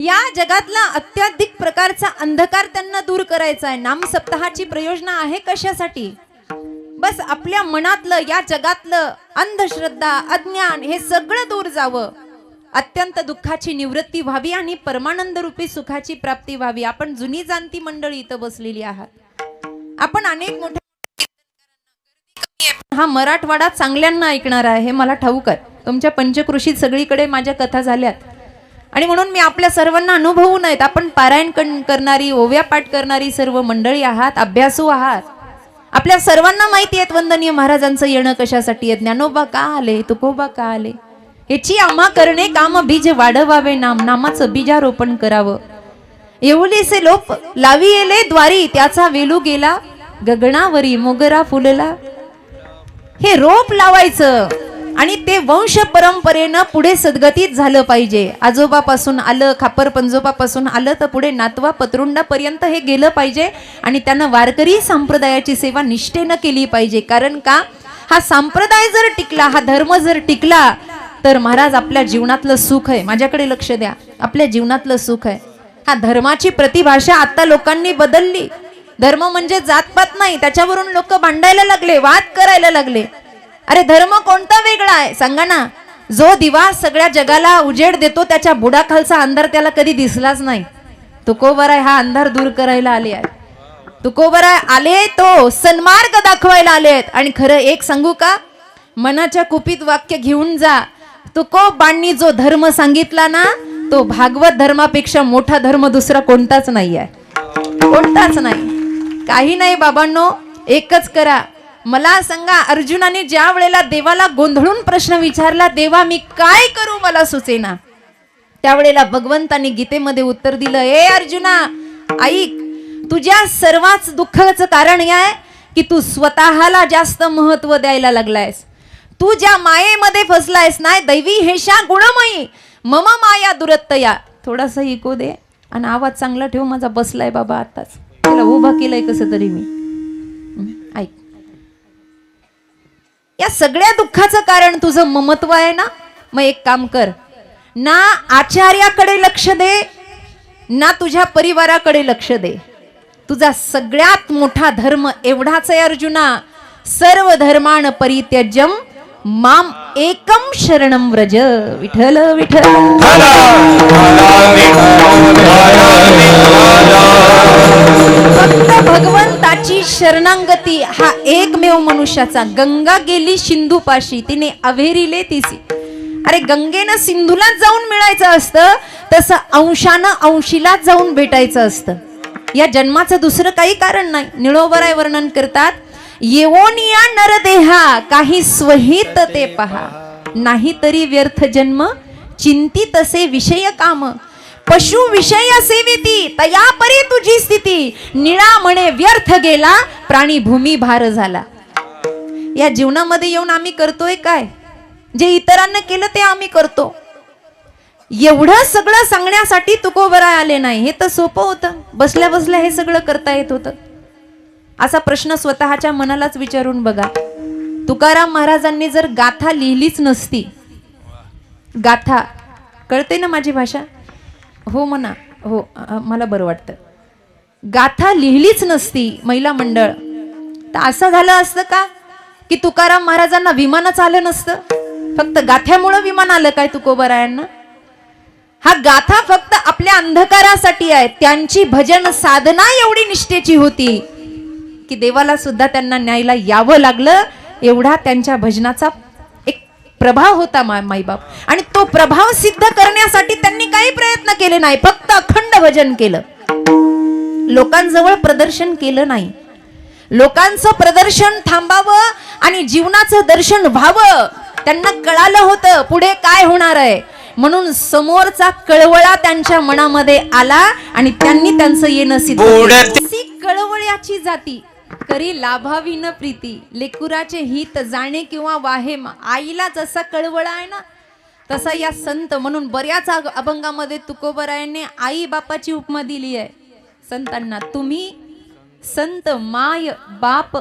या जगातला अत्याधिक प्रकारचा अंधकार त्यांना दूर करायचा आहे। नाम सप्ताहाची प्रयोजना आहे कशासाठी? बस आपल्या मनातलं या जगातलं अंधश्रद्धा अज्ञान हे सगळं दूर जावं, अत्यंत दुःखाची निवृत्ती व्हावी आणि परमानंद रूपी सुखाची प्राप्ती व्हावी। आपण जुनी जाणती मंडळी इथं बसलेली आहात। आपण अनेक मोठ्या हा मराठवाडा चांगल्यांना ऐकणार आहे हे मला ठाऊक आहे। तुमच्या पंचकृषीत सगळीकडे माझ्या कथा झाल्यात आणि म्हणून मी आपल्या सर्वांना अनुभवू नयेत। आपण पारायण करणारी ओव्या पाठ करणारी सर्व मंडळी आहात, अभ्यासू आहात। आपल्या सर्वांना माहिती आहे वंदनीय महाराजांचं येणं कशासाठी आहे। ज्ञानोबा का आले, तुकोबा का आले, याची आम्हा करणे काम बीज वाढवावे, नामाचं बीजारोपण करावं। येऊलीसे लोप लावी येले द्वारी, त्याचा वेलू गेला गगनावरी, मोगरा फुलला। हे रोप लावायचं आणि ते वंश परंपरेनं पुढे सद्गतीत झालं पाहिजे। आजोबापासून आलं, खापर पंजोबापासून आलं तर पुढे नातवा पतरुंडापर्यंत हे गेलं पाहिजे आणि त्यानं वारकरी संप्रदायाची सेवा निष्ठेनं केली पाहिजे। कारण का, हा संप्रदाय जर टिकला, हा धर्म जर टिकला तर महाराज आपल्या जीवनातलं सुख आहे। माझ्याकडे लक्ष द्या, आपल्या जीवनातलं सुख आहे। हा धर्माची प्रतिभाषा आता लोकांनी बदलली। धर्म म्हणजे जातपात नाही, त्याच्यावरून लोक भांडायला लागले, वाद करायला लागले। अरे धर्म कोणता वेगळा आहे सांगा ना? जो दिवा सगळ्या जगाला उजेड देतो त्याच्या बुडाखालचा अंधार त्याला कधी दिसलाच नाही। तुकोबराय हा अंधार दूर करायला आले आहे। तुकोबराय आले तो सन्मार्ग दाखवायला आलेत। आणि खरं एक सांगू का, मनाच्या कुपीत वाक्य घेऊन जा। तुकोबांनी जो धर्म सांगितला ना, तो भागवत धर्मापेक्षा मोठा धर्म दुसरा कोणताच नाही आहे, कोणताच नाही। काही नाही बाबांनो, एकच करा। मला सांगा, अर्जुनाने ज्या वेळेला देवाला गोंधळून प्रश्न विचारला, देवा मी काय करू मला सुचेना, त्यावेळेला भगवंताने गीतेमध्ये उत्तर दिलं, ए अर्जुना ऐक, तुझ्या सर्वात दुःखाचं कारण हे आहे की तू स्वतःला जास्त महत्व द्यायला लागलायस। तू ज्या मायेमध्ये फसलायस ना, दैवी हेशा गुणमयी मम माया दुरत्तया। थोडासा इको दे आणि आवाज चांगला ठेव, माझा बसलाय बाबा आताच, त्याला उभा केलाय कसं तरी मी। ऐक, या सगळ्या दुःखाचं कारण तुझं ममत्व आहे ना। मग एक काम कर ना, आचार्याकडे लक्ष दे ना तुझ्या परिवाराकडे लक्ष दे। तुझा सगळ्यात मोठा धर्म एवढाच आहे अर्जुना, सर्व धर्मान परित्यज्यम माम एकम शरणम व्रज। विठ्ठल विठ्ठल फक्त भगवंताची शरणांगती हा एकमेव मनुष्याचा। गंगा गेली सिंधूपाशी, तिने अव्हेरीले तिसी। अरे गंगेनं सिंधूला जाऊन मिळायचं असतं, तसं अंशानं अंशीला जाऊन भेटायचं असतं। या जन्माचं दुसरं काही कारण नाही। निळोबराय वर्णन करतात, येवोनिया नरदेहा काही स्वहित ते पहा, नाही तरी व्यर्थ जन्म चिंतित असे विषय काम। पशु विषय सेविती तया परी तुझी स्थिती, निळा म्हणे व्यर्थ गेला प्राणी भूमी भार झाला। या जीवनामध्ये येऊन आम्ही करतोय काय? जे इतरांना केलं ते आम्ही करतो। एवढं सगळं सांगण्यासाठी तुकोबराय आले नाही, हे तर सोपं होतं, बसल्या बसल्या हे सगळं करता येत होतं। असा प्रश्न स्वतःच्या मनालाच विचारून बघा। तुकाराम महाराजांनी जर गाथा लिहिलीच नसती, गाथा कळते ना माझी भाषा? हो म्हणा, हो मला बरं वाटतं। गाथा लिहिलीच नसती महिला मंडळ, तर असं झालं असतं का की तुकाराम महाराजांना विमानच आलं नसतं? फक्त गाथ्यामुळं विमान आलं काय तुकोबरायांना? हा गाथा फक्त आपल्या अंधकारासाठी आहे। त्यांची भजन साधना एवढी निष्ठेची होती की देवाला सुद्धा त्यांना न्यायला यावं लागलं, एवढा त्यांच्या भजनाचा एक प्रभाव होता माईबाप। आणि तो प्रभाव सिद्ध करण्यासाठी त्यांनी काही प्रयत्न केले नाही, फक्त अखंड भजन केलं। लोकांजवळ प्रदर्शन केलं नाही। लोकांचं प्रदर्शन थांबावं आणि जीवनाचं दर्शन व्हावं। त्यांना कळालं होतं पुढे काय होणार आहे, म्हणून समोरचा कळवळा त्यांच्या मनामध्ये आला आणि त्यांनी त्यांचं येणं सिद्ध केलं। कळवळ्याची जाती करी लाभावी न प्रीती, लेकुराचे हित जाणे किंवा वाहे। आईला जसा कळवळा आहे ना, तसा या संत, म्हणून बऱ्याच अभंगामध्ये तुकोबरायांनी आई बापाची उपमा दिली आहे संतांना। तुम्ही संत माय बाप,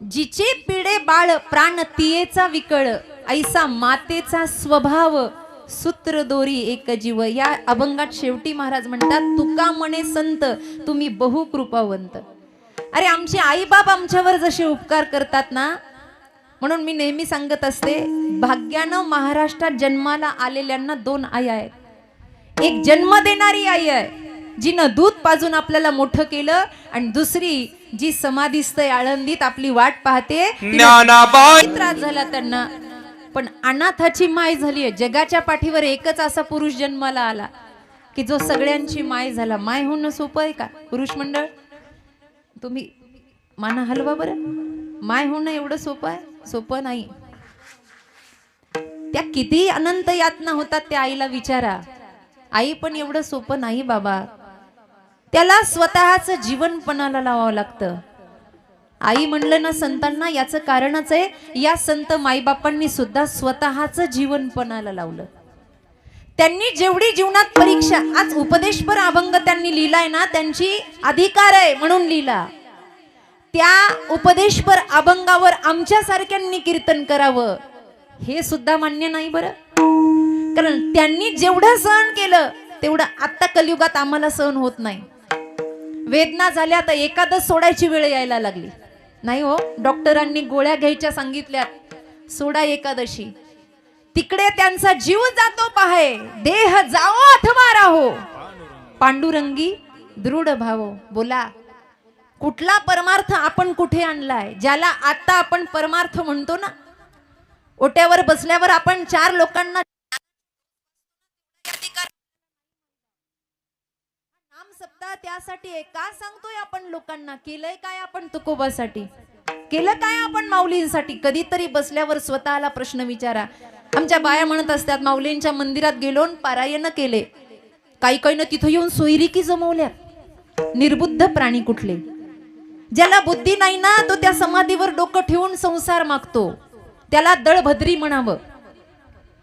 जिचे पिढे बाळ प्राण तियेचा विकळ, ऐसा मातेचा स्वभाव सूत्र दोरी एक जीव. या अभंगात शेवटी महाराज म्हणतात, तुका म्हणे संत तुम्ही बहु कृपावंत. अरे आमचे आई बाप आमच्यावर जसे उपकार करतात ना, म्हणून मी नेहमी सांगत असते, भाग्यानं महाराष्ट्रात जन्माला आलेल्यांना 2 आई आहेत. एक जन्म देणारी आई आहे जिनं दूध पाजून आपल्याला मोठं केलं, आणि दुसरी जी समाधीस्थ आळंदीत आपली वाट पाहते. त्रास झाला त्यांना, पण अनाथाची माय झालीये. जगाच्या पाठीवर एकच असा पुरुष जन्माला आला की जो सगळ्यांची माय झाला. माय होणं सोपं आहे का पुरुष मंडळ? तुम्ही माना हलवा बरं. माय होणं एवढं सोपं आहे? सोपं नाही. त्या किती अनंत यातना होतात त्या आईला विचारा. आई पण एवढं सोपं नाही बाबा. त्याला स्वतःचं जीवन पणाला लावावं लागतं. आई म्हणलं ना संतांना, याचं कारणच आहे, या संत माईबापांनी सुद्धा स्वतःचं जीवन पणाला लावलं. त्यांनी जेवढी जीवनात परीक्षा, आज उपदेशपर अभंग त्यांनी लिहिलाय ना, त्यांची अधिकार आहे म्हणून लिहिला. त्या उपदेशपर अभंगावर आमच्या सारख्यांनी कीर्तन करावं हे सुद्धा मान्य नाही बरं. कारण त्यांनी जेवढं सहन केलं तेवढं आता कलियुगात आम्हाला सहन होत नाही. वेदना झाल्या तर एकादश सोडायची वेळ यायला लागली. नाही हो, डॉक्टरांनी गोळ्या घ्यायच्या सांगितल्यात, सोडा एकादशी. तिकडे त्यांचा जीव जातो पाहे, देह जाओ अथवा राहो, पांडुरंगी दृढ भावो. बोला, कुठला परमार्थ आपण कुठे आणलाय? ज्याला आता आपण परमार्थ म्हणतो ना, ओट्यावर बसल्यावर आपण 4 लोकांना नाम सप्ताह त्यासाठी आहे का सांगतोय आपण लोकांना? केलंय काय आपण तुकोबासाठी? केलं काय आपण माऊलींसाठी? कधीतरी बसल्यावर स्वतःला प्रश्न विचारा. आमच्या बाया म्हणत असतात, माऊलींच्या मंदिरात गेलो पारायण केले. काही काही ना तिथं येऊन सोयरिकी जमवल्या. निर्बुद्ध प्राणी कुठले? ज्याला बुद्धी नाही ना, तो त्या समाधीवर डोकं ठेवून संसार मागतो. त्याला दळभद्री म्हणावं.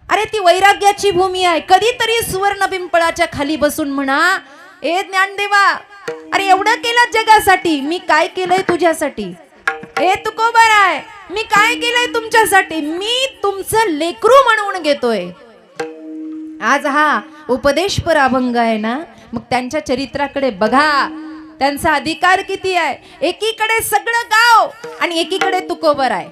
अरे ती वैराग्याची भूमी आहे. कधीतरी सुवर्ण पिंपळाच्या खाली बसून म्हणा, ए ज्ञानदेवा, अरे एवढं केलं जगासाठी, मी काय केलंय तुझ्यासाठी? ए तुकोबाराय, मी काय केलंय तुमच्यासाठी? मी तुमचं लेकरू म्हणून घेतोय. आज हा उपदेशपर अभंग आहे ना, मग त्यांच्या चरित्राकडे बघा. त्यांचा अधिकार किती आहे? एकीकडे सगळं गाव आणि एकीकडे तुकोबर आहे.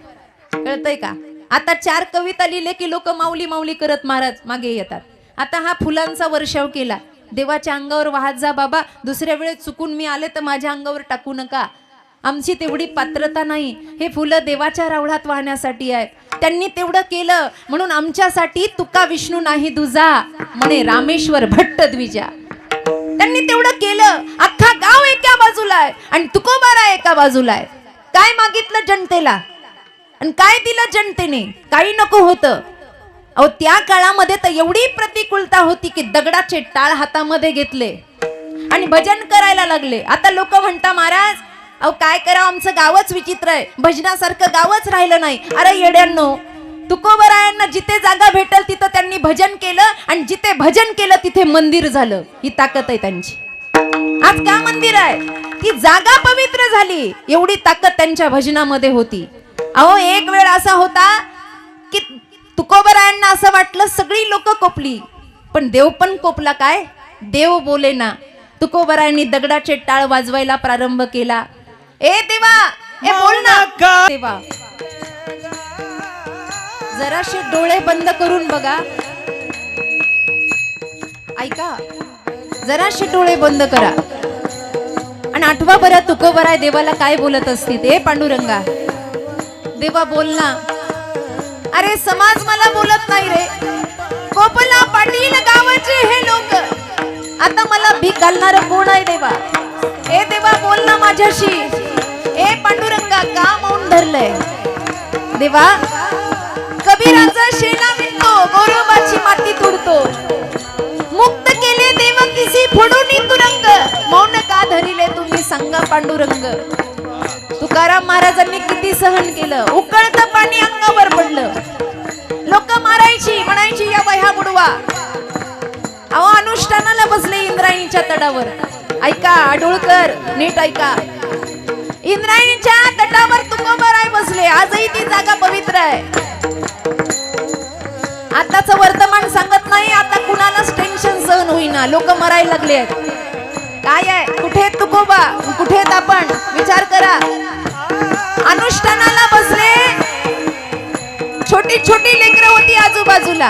कळतंय का? आता 4 कविता लिहिले की लोक माऊली माऊली करत महाराज मागे येतात. आता हा फुलांचा वर्षाव केला. देवाच्या अंगावर वाहत जा बाबा. दुसऱ्या वेळेस चुकून मी आले तर माझ्या अंगावर टाकू नका. आमची तेवढी पात्रता नाही. हे फुलं देवाच्या रावळात वाहण्यासाठी आहेत. त्यांनी तेवढं केलं म्हणून आमच्यासाठी तुका विष्णू नाही दुजा म्हणे रामेश्वर भट्ट द्विजा. त्यांनी तेवढं केलं. अख्खा गाव एका बाजूला आहे आणि तुकोबारा एका बाजूला आहे. काय मागितलं जनतेला आणि काय दिलं जनतेने? काही नको होतं. अहो त्या काळामध्ये तर एवढी प्रतिकूलता होती की दगडाचे टाळ हातामध्ये घेतले आणि भजन करायला लागले. आता लोक म्हणता, महाराज अहो काय करा, आमचं गावच विचित्र आहे, भजनासारखं गावच राहिलं नाही. अरे येड्यांनो, तुकोबरायांना जिथे जागा भेटल तिथं त्यांनी भजन केलं आणि जिथे भजन केलं तिथे मंदिर झालं. ही ताकद आहे त्यांची. आज का मंदिर आहे? ती जागा पवित्र झाली. एवढी ताकद त्यांच्या भजनामध्ये होती. अहो एक वेळ असा होता की तुकोबरायांना असं वाटलं सगळी लोक कोपली, पण देव पण कोपला. काय? देव बोले ना. तुकोबरायांनी दगडाचे टाळ वाजवायला प्रारंभ केला. ए देवा, ए बोल ना देवा. जराशे डोळे बंद करून बघा. ऐका, जराशे डोळे बंद करा आणि आठवा बरं तुकोबराय देवाला काय बोलत असतील. ए पांडुरंगा, देवा बोल ना. अरे समाज मला बोलत नाही रे. कोपला पाटील गावाचे हे लोक. आता मला भीक घालणार कोण आहे देवा? ए देवा बोल ना माझ्याशी. ए पांडुरंगा, का मौन धरलंय देवा? कबीराचा शेणा विणतो, गोरोबाची माती तोडतो. मुक्त केले देव किसी फोडून तुरंग. मौन का धरिले तुम्ही सांगा पांडुरंग. तुकाराम महाराजांनी किती सहन केलं. उकळतं पाणी अंगावर पडलं. लोक मारायची, म्हणायची या वह्या बुडवा. अहो अनुष्ठानाला बसले इंद्रायणीच्या तटावर. ऐका आडोळकर, नीट ऐका. इंद्रायणीच्या तटावर तुकोबराय बसले. आजही ती जागा पवित्र आहे. आताच वर्तमान सांगत नाही, आता कुणालाच टेन्शन सहन होईना, लोक मरायला लागले आहेत. काय आहे, कुठे आहेत तुकोबा, कुठे आहेत आपण, विचार करा. अनुष्ठानाला बसले, छोटी छोटी लेकरं होती आजूबाजूला,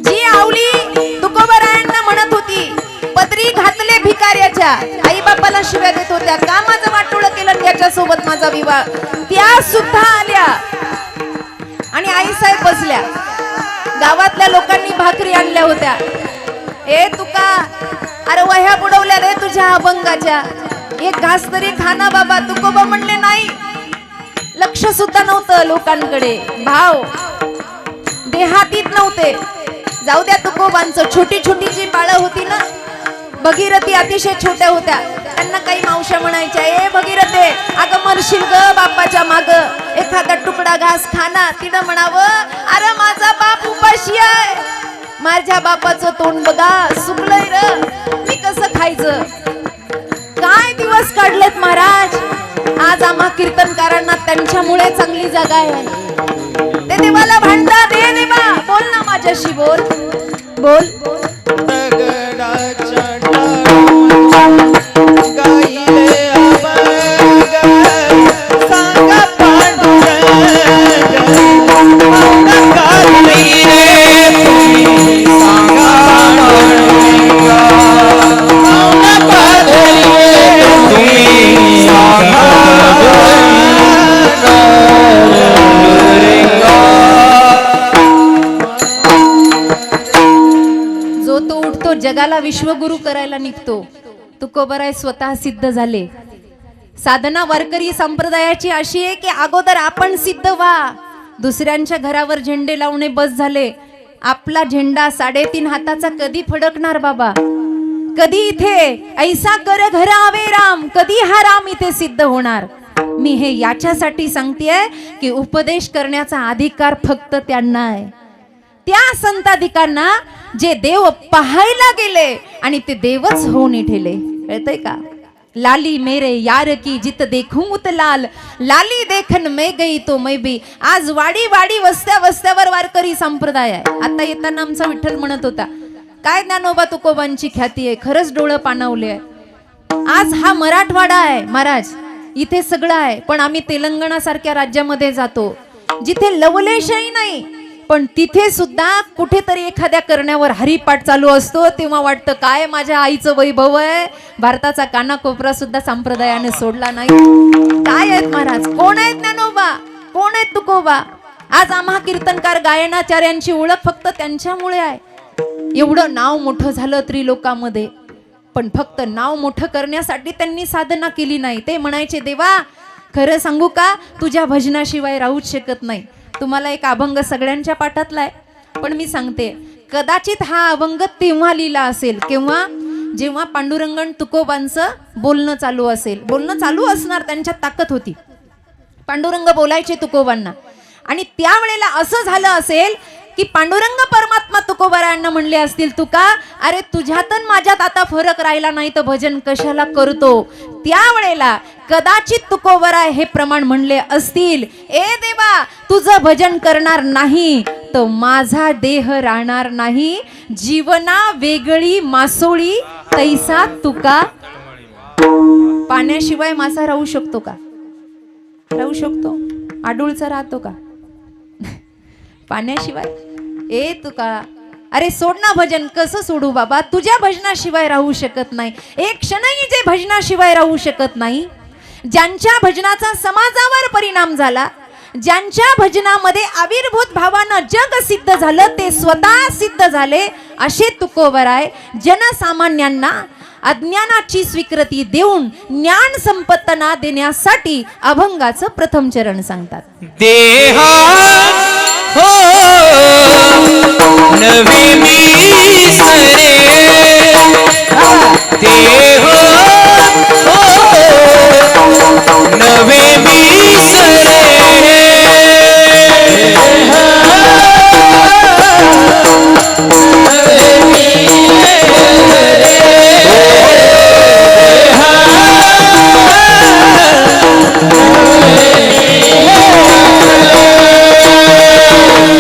जी आवली तुकोबारायांना म्हणत होती, पदरी घातले भिकाऱ्याच्या, आई बापाला शिव्या देत होत्या, का माझं वाटोळं केलं, त्याच्यासोबत माझा विवाह, त्या सुद्धा आल्या. आणि आई साहेब बसल्या, गावातल्या लोकांनी भाकरी आणल्या होत्या. ए तुका, अरे वह्या बुडवल्या रे तुझ्या अभंगाच्या, एक घास तरी खाना बाबा. तुकोबा म्हणले नाही, लक्ष सुद्धा नव्हतं लोकांकडे, भाव देहातीत नव्हते. जाऊ द्या तुकोबांचं, छोटी छोटी जी बाळं होती ना, भगीरथी अतिशय छोट्या होत्या, त्यांना काही मावश्या म्हणायच्या, ए भगीरथे, अगं मरशील ग बापाच्या माग, एखादा तुकडा घास खाना. तिनं म्हणावं, अरे माझा बाप उपाशी आहे, माझ्या बापाचं तोंड बघा सुकलंय र, मी कसं खायचं. काय दिवस काढलेत महाराज. आज आम्हा कीर्तनकारांना त्यांच्यामुळे चांगली जागा आहे. ते देवाला भांडा, दे देवा, बोल ना माझ्याशी, बोल बोल. जगाला विश्वगुरु करायला निघतो. तुकोबराय स्वतः सिद्ध झाले. साधना वारकरी संप्रदायाची अशी आहे की अगोदर आपण सिद्ध व्हा, दुसऱ्यांच्या घरावर झेंडे लावणे बस झाले. आपला झेंडा 3.5 हाताचा कधी फडकणार बाबा, कधी इथे ऐसा कर घर आवे राम, कधी हा राम इथे सिद्ध होणार. मी हे याच्यासाठी सांगतेय की उपदेश करण्याचा अधिकार फक्त त्यांना आहे, त्या संताधिकांना जे देव पाहायला गेले आणि ते देवच होऊन ठेले. कळतंय का. लाली मेरे यार की जित देखूं उत लाल, लाली देखन मैं गई तो मैं भी. आज वाडी वाडी वस्त्या वस्त्यावर वारकरी संप्रदाय आहे. आता येताना आमचा विठ्ठल म्हणत होता, काय ज्ञानोबा तुकोबांची ख्याती आहे, खरंच डोळं पाणावले आहे. आज हा मराठवाडा आहे महाराज, इथे सगळं आहे, पण आम्ही तेलंगणा सारख्या राज्यामध्ये जातो जिथे लवलेशही नाही, पण तिथे सुद्धा कुठेतरी एखाद्या करण्यावर हरिपाठ चालू असतो, तेव्हा वाटतं काय माझ्या आईचं वैभव आहे. भारताचा कानाकोपरा सुद्धा संप्रदायाने सोडला नाही. काय आहेत महाराज, कोण आहेत ज्ञानोबा, कोण आहेत तुकोबा. आज आम्हा कीर्तनकार गायनाचार्यांची ओळख फक्त त्यांच्यामुळे आहे. एवढं नाव मोठं झालं त्रिलोकामध्ये, पण फक्त नाव मोठं करण्यासाठी त्यांनी साधना केली नाही. ते म्हणायचे, देवा खरं सांगू का, तुझ्या भजनाशिवाय राहूच शकत नाही. तुम्हाला एक अभंग सगळ्यांच्या पाठातला आहे, पण मी सांगते, कदाचित हा अभंग तेव्हा लिहिला असेल केव्हा, जेव्हा पांडुरंगण तुकोबांचं बोलणं चालू असेल. बोलणं चालू असणार, त्यांच्यात ताकद होती. पांडुरंग बोलायचे तुकोबांना, आणि त्यावेळेला असं झालं असेल की पांडुरंग परमात्मा तुकोबारायांना म्हणले असतील, तुका अरे तुझ्यात माझ्यात आता फरक राहिला नाही तर भजन कशाला करतो. त्यावेळेला कदाचित तुकोबराय हे प्रमाण म्हणले असतील, ए देवा तुझं भजन करणार नाही तर माझा देह राहणार नाही, जीवना वेगळी मासोळी तैसा तुका. पाण्याशिवाय मासा राहू शकतो का, राहू शकतो. आडूळचा राहतो का पाण्याशिवाय. ए तुका अरे सोड ना भजन. कसं सोडू बाबा, तुझ्या भजनाशिवाय राहू शकत नाही. एक क्षणही जे भजनाशिवाय राहू शकत नाही, ज्यांच्या भजनाचा समाजावर परिणाम झाला, ज्यांच्या भजनामध्ये आविर्भूत भावानं जग सिद्ध झालं, ते स्वतः सिद्ध झाले, असे तुकोबराय जनसामान्यांना अज्ञानाची स्वीकृती देऊन ज्ञान संपत्तना देण्यासाठी अभंगाचं प्रथम चरण सांगतात. देहा हो नवे मी सरे, देह हो नवे मी सरे,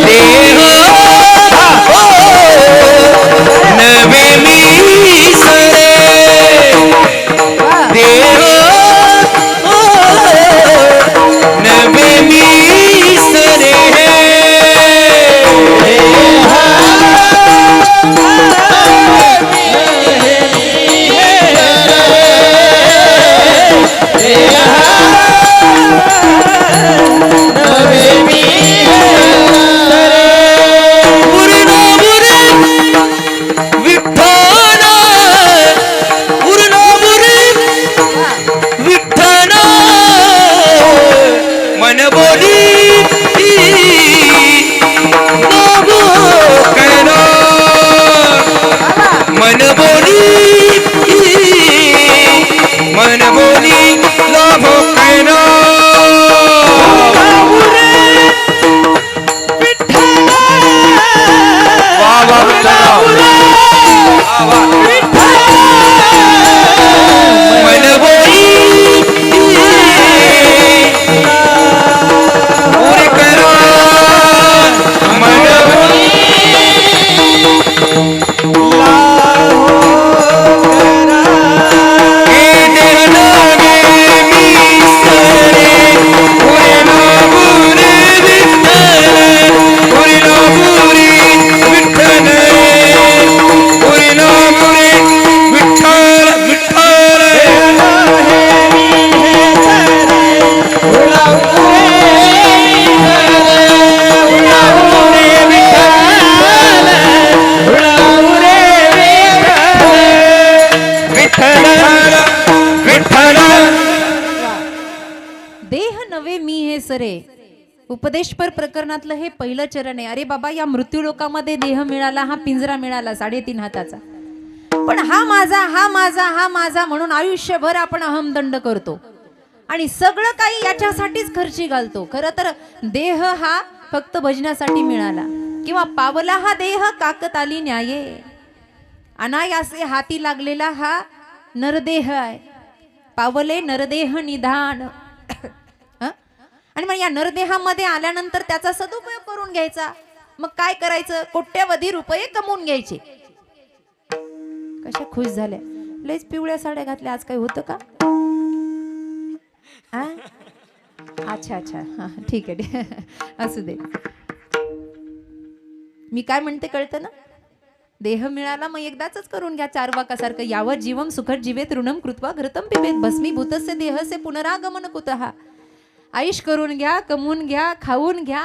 देह सरे उपदेशपर प्रकरणातलं हे पहिलं चरण आहे. अरे बाबा, या मृत्यू लोकामध्ये देह मिळाला, हा पिंजरा मिळाला 3.5 हाताचा, पण हा माझा, हा माझा, हा माझा म्हणून आयुष्यभर आपण अहमदंड करतो आणि सगळं काही याच्यासाठीच खर्ची घालतो. खरं तर देह हा फक्त भजनासाठी मिळाला, किंवा पावला हा देह काकत आली न्याये. अनायासे हाती लागलेला हा नरदेह आहे. पावले नरदेह निधान. आणि मग या नरदेहामध्ये आल्यानंतर त्याचा सदुपयोग करून घ्यायचा. मग काय करायचं? कोट्यवधी रुपये कमवून घ्यायचे. कशा खुश झाल्या, लयच पिवळ्या साड्या घातल्या, आज काय होतं का? अच्छा अच्छा, हा ठीक आहे असू दे. मी काय म्हणते कळतं ना? देह मिळाला मग एकदाच करून घ्या. चार्वाकासारखं यावत जीवम सुखद जीवेत ऋणम कृत्वा घृतम पिबेत भस्मीभूतस्य देहस्य पुनरागमन कुतः. आयुष करून घ्या, कमवून घ्या, खाऊन घ्या.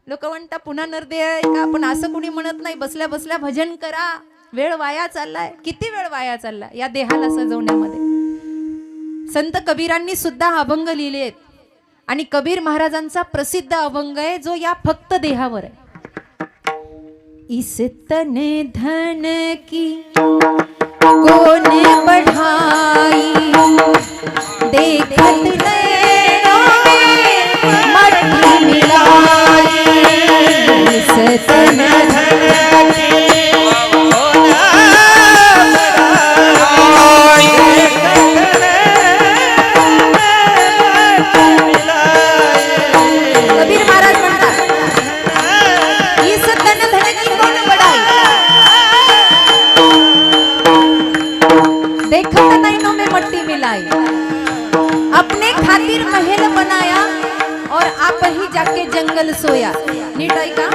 लोक म्हणता पुन्हा नरदेह आहे का? पण असं कुणी म्हणत नाही. बसल्या बसल्या भजन करा. वेळ वाया चाललाय, किती वेळ वाया चाललाय या देहाला सजवण्यामध्ये. संत कबीरांनी सुद्धा अभंग लिहिले आहेत आणि कबीर महाराजांचा प्रसिद्ध अभंग आहे जो या फक्त देहावर आहे. इस तन धन की कौन बढ़ाई, देखत नैनों में मट्टी मिलाई. इस तन धन की कौन बढ़ाई, कबीर महाराज म्हणतात, इस तन धन की कौन बढ़ाई, देखत नैनों में मट्टी मिलाई. अपने खातिर महल बनाया और आप ही जाके जंगल सोया. नीट ऐका.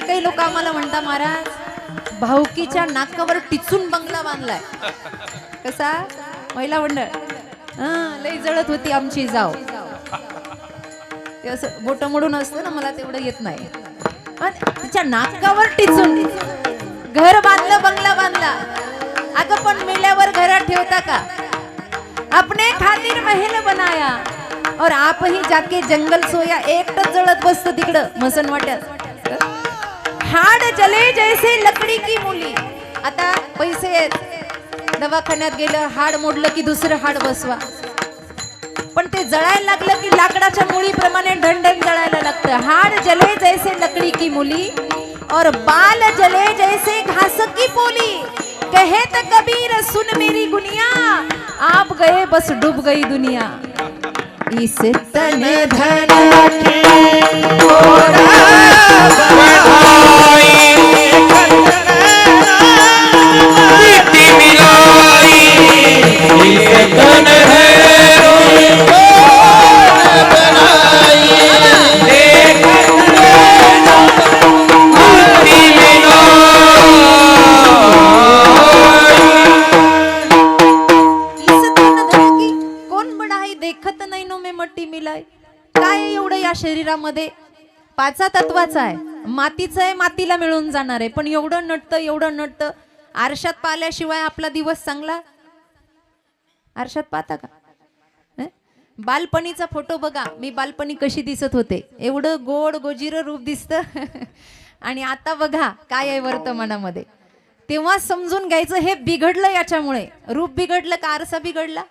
काही लोक आम्हाला म्हणता, महाराज भाऊकीच्या नाकावर टिचून बंगला बांधलाय. कसा? महिला मंडळ लई जळत होती आमची जाव. ते असं बोट मोडून असतं ना, मला तेवढं येत नाही. तिच्या नाकावर टिचून घर बांधलं, बंगला बांधला. अगं पण मेल्यावर घरात ठेवता का? अपने खातिर महल बनाया और आप ही जाके जंगल सोया. एकटच जळत बसतं तिकडं मसन वाट्यात. हाड जले जैसे लकडी की मुली. आता पैसे आहेत, दवाखान्यात गेलं, हाड मोडलं की दुसरं हाड बसवा. पण ते जळायला लागलं की लाकडाच्या मुळीप्रमाणे ढणढण जळायला लागतं. हाड जले जैसे लकड़ी की मूली और बाल जले जैसे घास की पोली. कहे तो कबीर सुन मेरी गुनिया, आप गए बस डूब गई दुनिया. इस तन धन की शरीरामध्ये 5 तत्वाचं आहे. मातीचं आहे, मातीला मिळून जाणार आहे. पण एवढं नटतं आरशात पाहिल्याशिवाय आपला दिवस चांगला. आरशात पाहता का? बालपणीचा फोटो बघा. मी बालपणी कशी दिसत होते. एवढं गोड गोजिर रूप दिसतं आणि आता बघा काय आहे वर्तमानामध्ये. तेव्हा समजून घ्यायचं हे बिघडलं याच्यामुळे. रूप बिघडलं का आरसा बिघडला?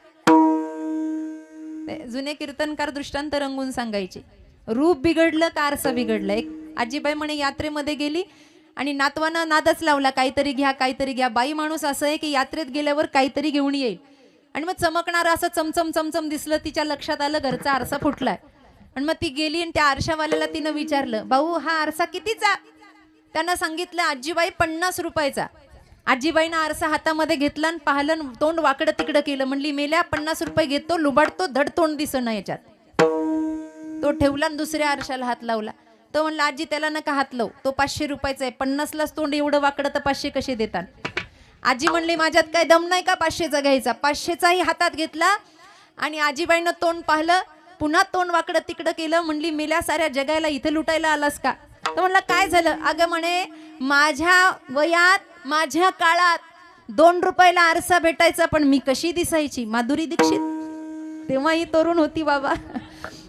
जुने कीर्तनकार दृष्टांत रंगून सांगायचे. रूप बिघडलं का आरसा बिघडलं. एक आजीबाई म्हणे यात्रेमध्ये गेली आणि नातवानं नादच लावला, काहीतरी घ्या काहीतरी घ्या. बाई माणूस असं आहे की यात्रेत गेल्यावर काहीतरी घेऊन येईल आणि मग चमकणार असं चमचम चमचम दिसलं. तिच्या लक्षात आलं घरचा आरसा फुटलाय. आणि मग ती गेली आणि त्या आरशावाल्याला तिनं विचारलं, भाऊ हा आरसा कितीचा? त्यानं सांगितलं आजीबाई 50 रुपयाचा. आजीबाईनं आरसा हातामध्ये घेतला आणि पाहिलं, तोंड वाकडं तिकडं केलं. म्हणली मेल्या 50 रुपये घेतो, लुबाडतो, धड तोंड दिसना याच्यात. तो ठेवला आणि दुसऱ्या आरशाला हात लावला. तो म्हणला आजी त्याला नका हात लावू, तो 500 रुपयाचा आहे. 50लाच तोंड एवढं वाकडं तर 500 कसे देतात? आजी म्हणली माझ्यात काय दम नाही का 500चा घ्यायचा? 500चाही हातात घेतला आणि आजीबाईनं तोंड पाहिलं, पुन्हा तोंड वाकडं तिकडं केलं. म्हणली मेल्या साऱ्या जगायला इथे लुटायला आलास का? तर म्हणला काय झालं? अगं म्हणे माझ्या वयात माझ्या काळात 2 रुपयाला आरसा भेटायचा, पण मी कशी दिसायची? माधुरी दीक्षित. तेव्हा ही तरुण होती बाबा.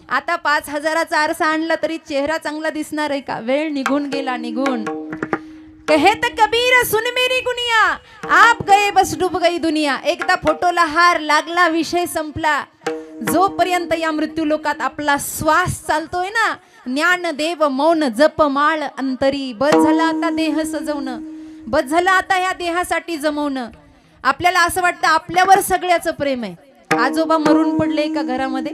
आता 5,000चा आरसा आणला तरी चेहरा चांगला दिसणार आहे का? वेळ निघून गेला, निघून. कहत कबीर सुन मेरी गुनिया, आप गए बस डूब गई दुनिया. एकदा फोटोला हार लागला, विषय संपला. जोपर्यंत या मृत्यू लोकात आपला श्वास चालतोय ना, ज्ञान देव मौन जप माळ अंतरी. बस झाला आता देह सजवणं, बस झालं आता ह्या देहासाठी जमवणं. आपल्याला असं वाटतं आपल्यावर सगळ्याचं प्रेम आहे. आजोबा मरून पडले एका घरामध्ये,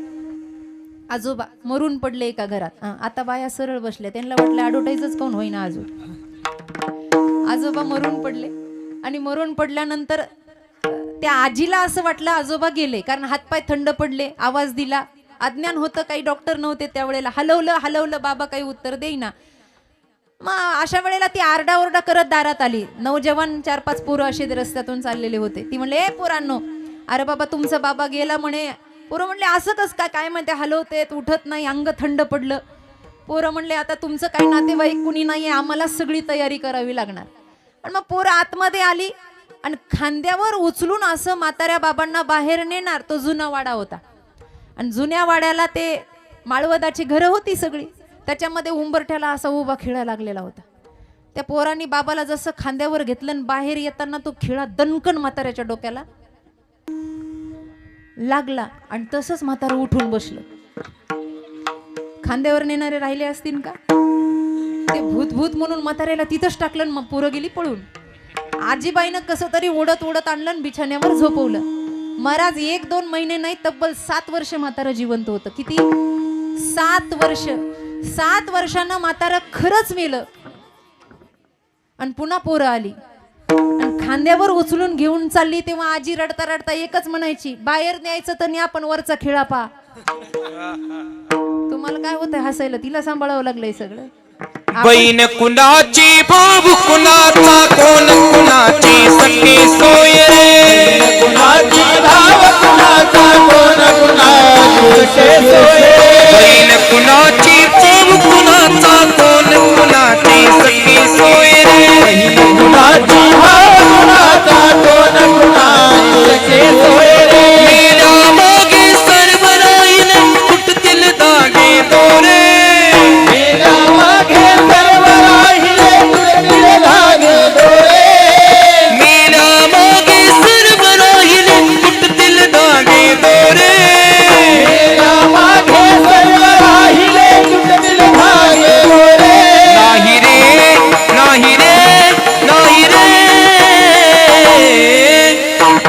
आजोबा मरून पडले एका घरात. आता बाया सरळ बसल्या, त्यांना वाटलं ॲडव्हर्टाईजच कोण होईना अजून. आजोबा मरून पडले आणि मरून पडल्यानंतर त्या आजीला असं वाटलं आजोबा गेले, कारण हातपाय थंड पडले. आवाज दिला, अज्ञान होतं, काही डॉक्टर नव्हते त्यावेळेला. हलवलं बाबा काही उत्तर देईना. मग अशा वेळेला ती आरडाओरडा करत दारात आली. नौजवान 4-5 पोरं असे रस्त्यातून चाललेले होते. ती म्हणले, ए पोरांनो, अरे बाबा तुमचा बाबा गेला म्हणे. पोरं म्हणले, असं कस काय म्हणते, हलवते उठत नाही, अंग थंड पडलं. पोरं म्हणले, आता तुमचं काही नातेवाईक कुणी नाहीये, आम्हाला सगळी तयारी करावी लागणार. आणि मग पोरं आतमध्ये आली आणि खांद्यावर उचलून असं म्हाताऱ्या बाबांना बाहेर नेणार. तो जुना वाडा होता आणि जुन्या वाड्याला ते माळवदाची घरं होती सगळी, त्याच्यामध्ये उंबरठ्याला असा उभा खिळा लागलेला होता. त्या पोरांनी बाबाला जसं खांद्यावर घेतलं आणि बाहेर येताना तो खिळा दणकन म्हाताऱ्याच्या डोक्याला लागला आणि तसंच म्हातारं उठून बसलं. खांद्यावर नेणारे राहिले असतील का? ते भूत म्हणून म्हाताऱ्याला तिथंच टाकलं. मग पोरं गेली पळून. आजीबाईनं कसं तरी ओढत आणलं आणि बिछाण्यावर झोपवलं. महाराज 1-2 महिने नाही, तब्बल 7 वर्ष म्हातारं जिवंत होतं. किती? 7 वर्ष. 7 वर्षांना म्हातारं खरंच मेलं. आणि पुन्हा पोरं आली आणि खांद्यावर उचलून घेऊन चालली. तेव्हा आजी रडता रडता एकच म्हणायची, बाहेर न्यायचं तर न्या, पण वरचा खिळा पा. तुम्हाला काय होतंय हसायला? तिला सांभाळावं लागलंय सगळं. बहीण कुणाची, भाऊ कुणाचा, कोण कुणाची सखी सोय रे. कुणाची भाव कुणाचा, कोण कुणाची सोय. बहीण कुणाची, भाऊ कुणाचा, कोण कुणाची सखी सोय रे. कुणाची भाव कुणाचा, कोण कुणाची सोय रे. मेरा मागे सर्व राहील, फुटतील दागे दोरे. मेरा मागे सर्व राहिले, तुटतील धागे दोरे. मेरा मागे सर्व राहील, फुटतील दागे दोरे. मेरा मागे सर्व राहिले, तुटतील धागे दोरे. नाही रे, नाही रे, नाही रे,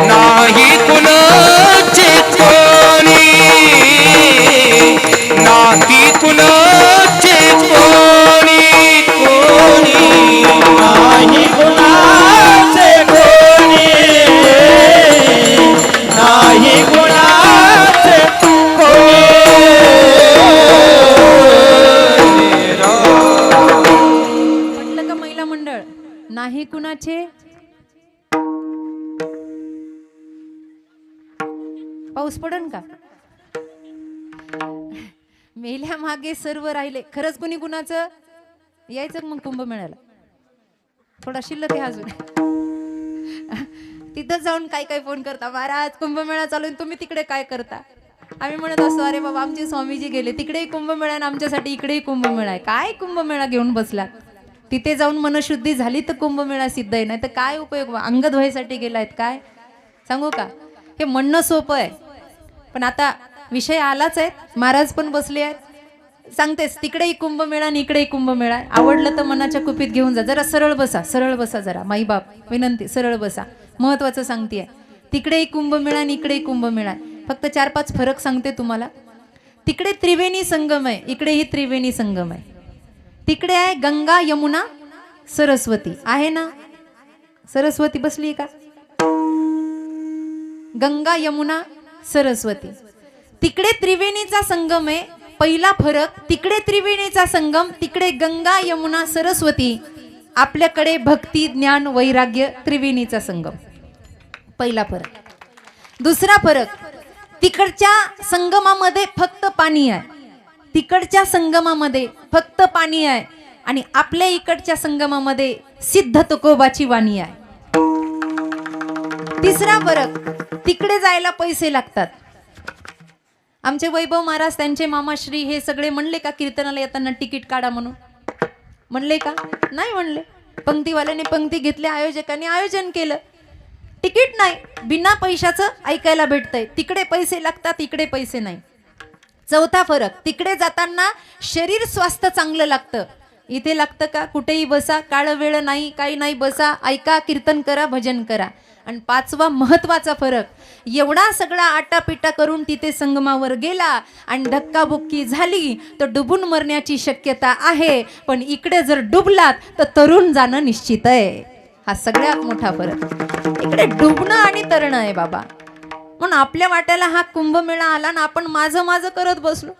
नाही कुणाचे कोणी, नाही कुणाचे कोणी, कोणी नाही कुणाचे कोणी, नाही कुणाचे कोणी. म्हटलं का महिला मंडळ? नाही कुणाचे. पाऊस पडन का? मेल्या मागे सर्व राहिले. खरंच कुणी कुणाचं? यायचं मग कुंभमेळ्याला. थोडा शिल्लक आहे अजून. तिथं जाऊन काय फोन करता, महाराज कुंभमेळा चालू आहे, तुम्ही तिकडे काय करता? आम्ही म्हणत असतो, अरे बाबा आमचे स्वामीजी गेले तिकडेही कुंभमेळा आणि आमच्यासाठी इकडेही कुंभमेळा आहे. काय कुंभमेळा घेऊन बसलात? तिथे जाऊन मनशुद्धी झाली तर कुंभमेळा सिद्ध आहे, नाही तर काय उपयोग? अंग धुवायसाठी गेलायत काय? सांगू का? हे म्हणणं सोपं आहे, पण आता विषय आलाच आहे. महाराज पण बसले आहेत. सांगतेस तिकडेही कुंभमेळा आणि इकडेही कुंभमेळा. आवडलं तर मनाच्या कुपीत घेऊन जा. जरा सरळ बसा जरा. माई बाप विनंती, सरळ बसा. महत्वाचं सांगतेय. तिकडेही कुंभमेळा आणि इकडेही कुंभमेळा. फक्त 4-5 फरक सांगते तुम्हाला. तिकडे त्रिवेणी संगम आहे, इकडेही त्रिवेणी संगम आहे. तिकडे आहे गंगा यमुना सरस्वती. आहे ना? सरस्वती बसली का? गंगा यमुना सरस्वती. तिकडे त्रिवेणीचा संगम आहे. पहिला फरक, तिकडे त्रिवेणीचा संगम, तिकडे गंगा यमुना सरस्वती. आपल्याकडे भक्ती ज्ञान वैराग्य त्रिवेणीचा संगम. पहिला फरक. दुसरा फरक, तिकडच्या संगमामध्ये फक्त पाणी आहे. तिकडच्या संगमामध्ये फक्त पाणी आहे आणि आपल्या इकडच्या संगमामध्ये सिद्ध तुकोबाची वाणी आहे. तिसरा फरक, तिकडे जायला पैसे लागतात आमचे वैभव महाराज त्यांचे मामाश्री हे सगळे म्हणले का कीर्तनाला येताना तिकीट काढा म्हणून? म्हणले का? नाही म्हणले. पंक्तीवाल्याने पंक्ती घेतली, आयोजकांनी आयोजन केलं. तिकीट नाही, बिना पैशाचं ऐकायला भेटतंय. तिकडे पैसे लागतात, इकडे पैसे नाही. चौथा फरक, तिकडे जाताना शरीर स्वास्थ्य चांगलं लागतं, इथे लागतं का? कुठेही बसा, काळ वेळ नाही, काही नाही, बसा, ऐका, कीर्तन करा, भजन करा. आणि पाचवा महत्वाचा फरक, एवढा सगळा आटापिटा करून तिथे संगमावर गेला आणि धक्काबुक्की झाली तर डुबून मरण्याची शक्यता आहे, पण इकडे जर डुबलात तर तरुण जाणं निश्चित आहे. हा सगळ्यात मोठा फरक. इकडे डुबणं आणि तरणं आहे बाबा. म्हणून आपल्या वाट्याला हा कुंभमेळा आला ना, आपण माझं माझं करत बसलो.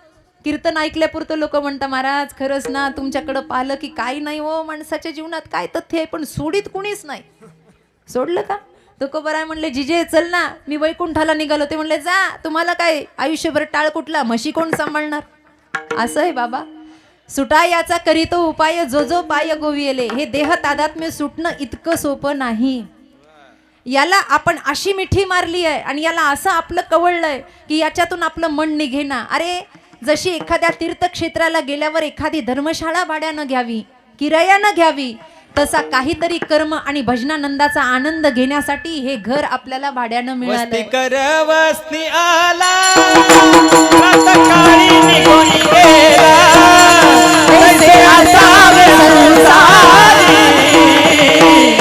कीर्तन ऐकल्यापुरतं लोक म्हणतात, महाराज खरंच ना तुमच्याकडं पाहिलं की काही नाही हो, माणसाच्या जीवनात काय तथ्य आहे, पण सोडीत कुणीच नाही. सोडलं का? तुकोबाराय म्हणले, जिजे चल ना, मी वैकुंठाला निघालो. ते म्हणले, जा, तुम्हाला काय आयुष्यभर टाळ कुठला, म्हशी कोण सांभाळणार? असं आहे बाबा. सुटा याचा करीतो उपाय, जो जो पाय गोविले. हे देह तादात्म्य सुटणं इतकं सोपं नाही. याला आपण अशी मिठी मारली आहे आणि याला असं आपलं कवळलंय की याच्यातून आपलं मन निघेना. अरे जशी एखाद्या तीर्थक्षेत्राला गेल्यावर एखादी धर्मशाळा भाड्यानं घ्यावी, किरायानं घ्यावी, तसा काहीतरी कर्म आणि भजनानंदाचा आनंद घेण्यासाठी हे घर आपल्याला भाड्यानं मिळालं. कर वस्ती आला, प्रातःकाळी निघून गेला, तैसे असावे संसारी,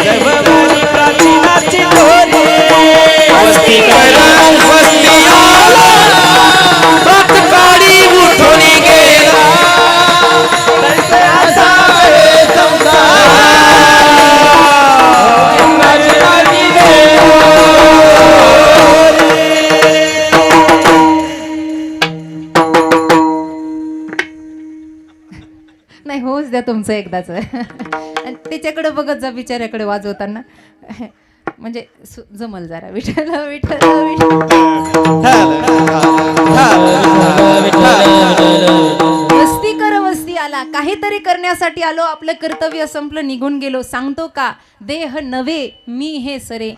जगभरी प्राचीनाची डोरी. वस्ती कर वस्ती आला, प्रातःकाळी उठून गेला, तैसे असावे संसारी. नाही, होऊच द्या तुमचं एकदाच. त्याच्याकडे बघत जा बिचाऱ्याकडे वाजवताना, म्हणजे जमल जरा. विठ्ठल विठ्ठल वस्ती कर वस्ती आला, काहीतरी करण्यासाठी आलो, आपलं कर्तव्य संपलं, निघून गेलो. सांगतो का, देह नव्हे मी हे सरे.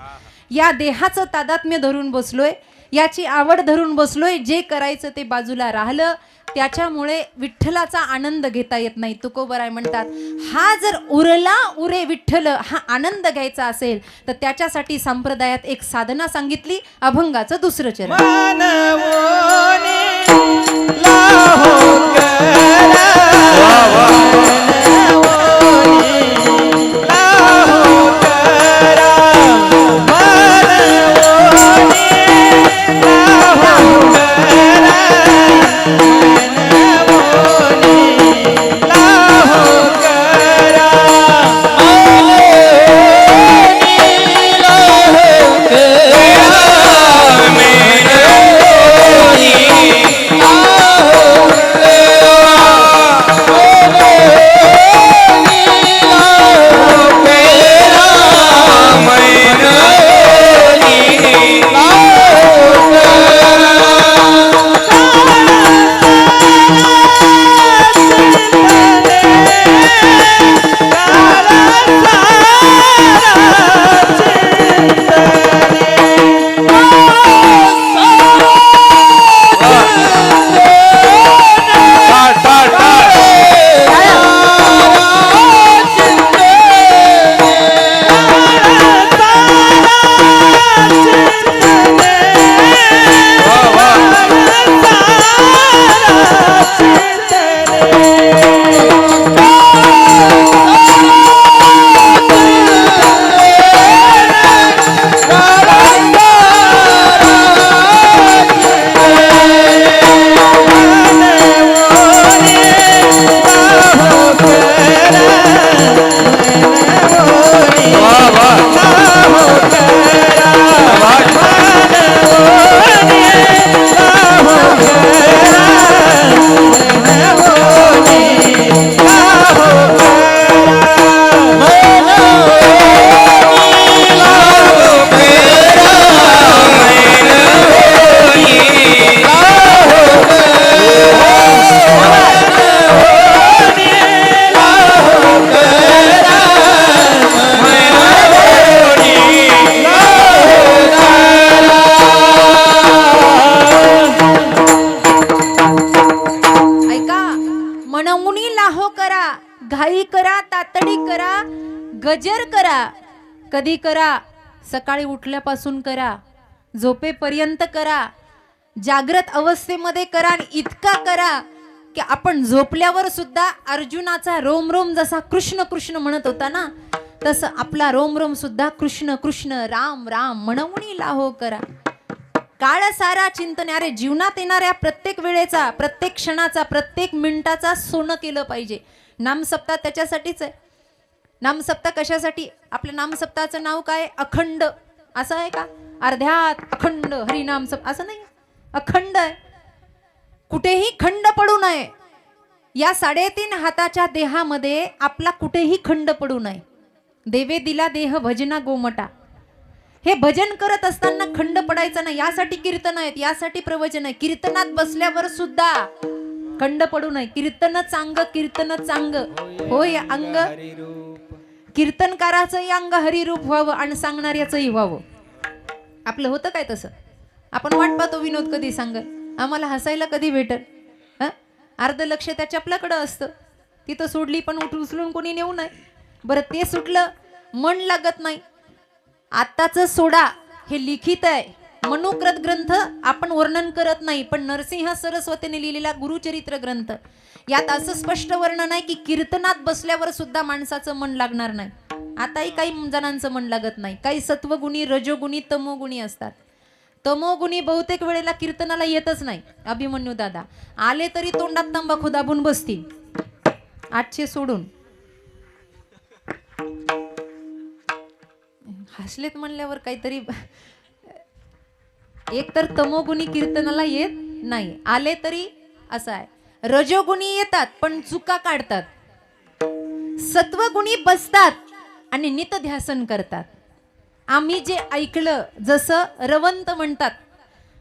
या देहाचं तादात्म्य धरून बसलोय, याची आवड धरून बसलोय, जे करायचं ते बाजूला राहिलं, त्याच्यामुळे विठ्ठलाचा आनंद घेता येत नाही. तुकोबराय म्हणतात, हा जर उरला उरे विठ्ठल, हा आनंद घ्यायचा असेल तर त्याच्यासाठी संप्रदायात एक साधना सांगितली, अभंगाचं दुसरं चरण. कधी करा, सकाळी उठल्यापासून करा, झोपेपर्यंत करा, जागृत अवस्थेमध्ये करा, आणि इतका करा की आपण झोपल्यावर सुद्धा अर्जुनाचा रोम रोम जसा कृष्ण कृष्ण म्हणत होता ना, तसं आपला रोम रोम सुद्धा कृष्ण कृष्ण राम राम म्हणून लाहो करा. काळ सारा चिंतन. अरे जीवनात येणाऱ्या प्रत्येक वेळेचा, प्रत्येक क्षणाचा, प्रत्येक मिनिटाचा सोनं केलं पाहिजे. नामसप्ताह त्याच्यासाठीच आहे. नामसप्ताह कशासाठी? आपल्या नामसप्ताहाचं नाव काय? अखंड. असं आहे का? अर्ध्यात अखंड हरिनाम सप्ताह असं नाही, अखंड आहे. कुठेही खंड पडू नये. या 3.5 हाताच्या देहामध्ये आपला कुठेही खंड पडू नये. देवे दिला देह भजना गोमटा. हे भजन करत असताना खंड पडायचा नाही. यासाठी कीर्तन आहेत, यासाठी प्रवचन आहे. कीर्तनात बसल्यावर सुद्धा खंड पडू नये. कीर्तन चांग, कीर्तन चांग होय अंग. कीर्तनकाराचंही अंग हरिरूप व्हावं आणि सांगणाऱ्याचंही व्हावं. आपलं होतं काय तसं? आपण वाट पाहतो विनोद कधी सांगल, आम्हाला हसायला कधी भेटल. अर्ध लक्ष त्याच्या आपल्याकडं असतं. तिथं सोडली पण उचलून कोणी नेऊ नये. बरं ते सुटलं, मन लागत नाही. आत्ताच सोडा हे लिखित आहे. मनुकृत ग्रंथ आपण वर्णन करत नाही, पण नरसिंह सरस्वतीने लिहिलेला गुरुचरित्र ग्रंथ यात असं स्पष्ट वर्णन आहे की कीर्तनात बसल्यावर सुद्धा माणसाचं मन लागणार नाही. आताही काही जणांचं मन लागत नाही. काही सत्वगुणी, रजोगुणी, तमोगुणी असतात. तमोगुणी बहुतेक वेळेला कीर्तनाला येतच नाही. अभिमन्यू दादा आले तरी तोंडात तंबाखू दाबून बसतील, 800 सोडून. हसलेत म्हणल्यावर काहीतरी. एक तर तमोगुणी कीर्तनाला येत नाही, आले तरी असं आहे. रजोगुणी येतात पण चुका काढतात. सत्वगुणी बसतात आणि नितध्यासन करतात. आम्ही जे ऐकलं, जसं रवंत म्हणतात,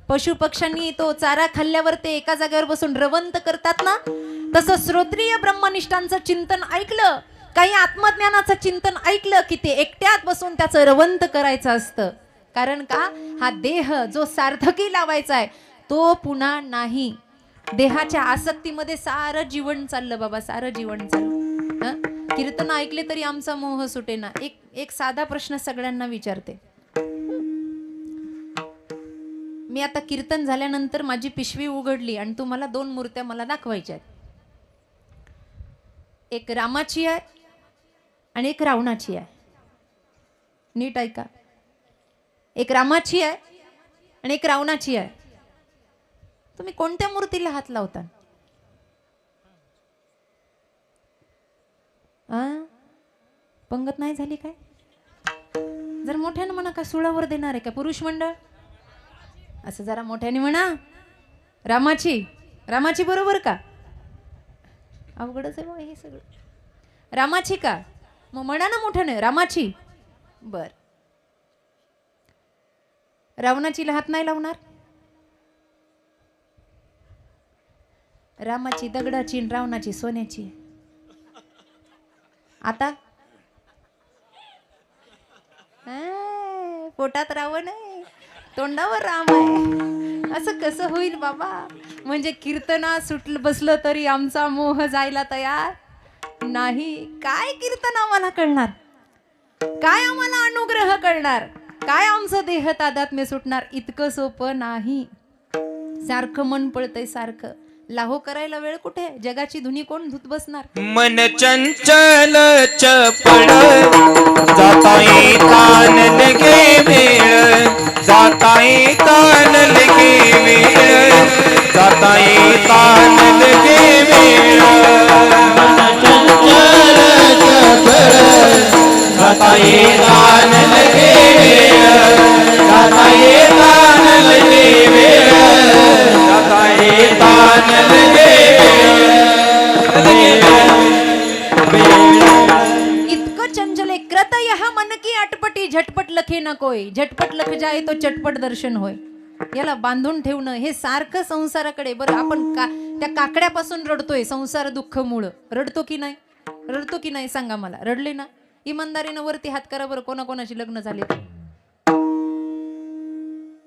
पशु पक्ष्यांनी तो चारा खाल्ल्यावर ते एका जागेवर बसून रवंत करतात ना, तसं श्रोत्रिय ब्रह्मनिष्ठांचं चिंतन ऐकलं, काही आत्मज्ञानाचं चिंतन ऐकलं की ते एकट्यात बसून त्याचं रवंत करायचं असतं. कारण का? हा देह जो सार्थकी लावायचा आहे तो पुन्हा नाही. देहाच्या आसक्तीमध्ये सारं जीवन चाललं बाबा, सारं जीवन चाललं. कीर्तन ऐकले तरी आमचा मोह सुटेना. एक साधा प्रश्न सगळ्यांना विचारते. मी आता कीर्तन झाल्यानंतर माझी पिशवी उघडली आणि तुम्हाला 2 मूर्त्या मला दाखवायच्या आहेत. एक रामाची आहे आणि एक रावणाची आहे. नीट ऐका. एक रामाची आहे आणि एक रावणाची आहे. तुम्ही कोणत्या मूर्तीला हात लावता? पंगत नाही झाली काय? जर मोठ्याने म्हणा. का सुळावर देणार आहे का पुरुष मंडळ? असं जरा मोठ्याने म्हणा. रामाची. रामाची बरोबर का? अवघडच आहे बघा हे सगळं. रामाची का? मग म्हणा ना मोठ्याने. रामाची. बर. रावणाचीला हात नाही लावणार? रामाची दगडाची आणि रावणाची सोन्याची. आता पोटात रावण आहे, तोंडावर राम आहे. असं कसं होईल बाबा? म्हणजे कीर्तना सुटलं बसलं तरी आमचा मोह जायला तयार नाही. काय कीर्तन आम्हाला कळणार? काय आम्हाला अनुग्रह कळणार? काय आमचं देह तादात्म्य सुटणार? इतकं सोपं नाही. सारखं मन पळतंय सारखं. लाहो करायला वेळ कुठे? जगाची धुनी कोण धुत बसणार? मन चंचल चपळ जाताई तान लगे वेळ, जाताई तान लगे वेळ, जाताई तान लगे वेळ. जाताई तान लगे वेळ, जाताई तान लगे वेळ, जाताई तान लगे इतकं चंचल कृत यह मन की अटपटी, झटपट लखे न कोय. झटपट लख जाय तो चटपट दर्शन होय. याला बांधून ठेवणं हे सारखं संसाराकडे. बरं आपण त्या काकड्यापासून रडतोय संसार दुःख मुळ. रडतो की नाही? रडतो की नाही सांगा मला. रडले ना? इमानदारीनं वरती हात करा बरं. कोणाकोणाची लग्न झाले?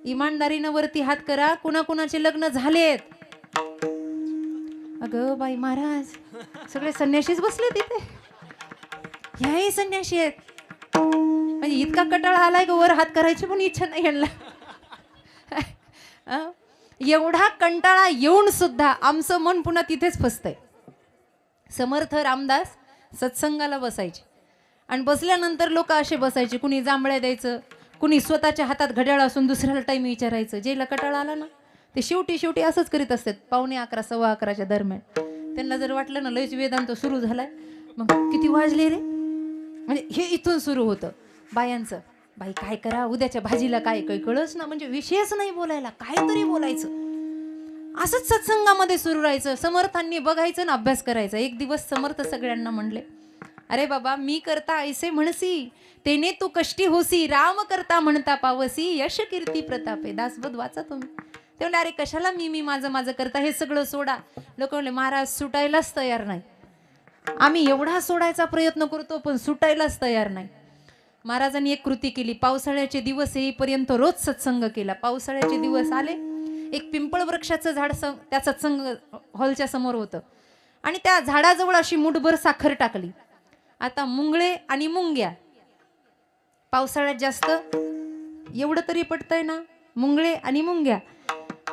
इमानदारीनं वरती हात करा. कुणाकुणाचे लग्न झालेत? अगं बाई महाराज, सगळे संन्याशीच बसले तिथे. ह्याही संन्याशी आहेत. म्हणजे इतका कटाळा आलाय का वर हात करायची पण इच्छा नाही यांना. एवढा कंटाळा येऊन सुद्धा आमचं मन पुन्हा तिथेच फसतंय. समर्थ रामदास सत्संगाला बसायचे आणि बसल्यानंतर लोक असे बसायचे, कुणी जांभळ्या द्यायचं, कुणी स्वतःच्या हातात घड्याळ असून दुसऱ्याला टाईम विचारायचं. जेला कटाळा आला ना ते शेवटी असंच करीत असतात. 11:15 11:15 दरम्यान त्यांना जर वाटलं ना लयच वेदांत सुरू झालाय, मग किती वाजले रे, म्हणजे हे इथून सुरू होतं बायांचं. बाई काय करा, उद्याच्या भाजीला काय काही कळच ना, म्हणजे विषयच नाही बोलायला, काहीतरी बोलायचं. असंच सत्संगामध्ये सुरू राहायचं. समर्थांनी बघायचं ना अभ्यास करायचा. एक दिवस समर्थ सगळ्यांना म्हणले, अरे बाबा मी करता ऐसे म्हणसी, तेने तू कष्टी होसी, राम करता म्हणता पावसी, यश कीर्ती प्रतापे. दासबोध वाचा तुम्ही. ते म्हणले अरे कशाला मी माझं करता, हे सगळं सोडा. लोक म्हणले महाराज सुटायलाच तयार नाही. आम्ही एवढा सोडायचा प्रयत्न करतो पण सुटायलाच तयार नाही. महाराजांनी एक कृती केली. पावसाळ्याचे दिवस येईपर्यंत रोज सत्संग केला. पावसाळ्याचे दिवस आले, एक पिंपळ वृक्षाचं झाड त्या सत्संग हॉलच्या समोर होतं आणि त्या झाडाजवळ अशी मुठभर साखर टाकली. आता मुंगळे आणि मुंग्या पावसाळ्यात जास्त, एवढं तरी पटतंय ना, मुंगळे आणि मुंग्या.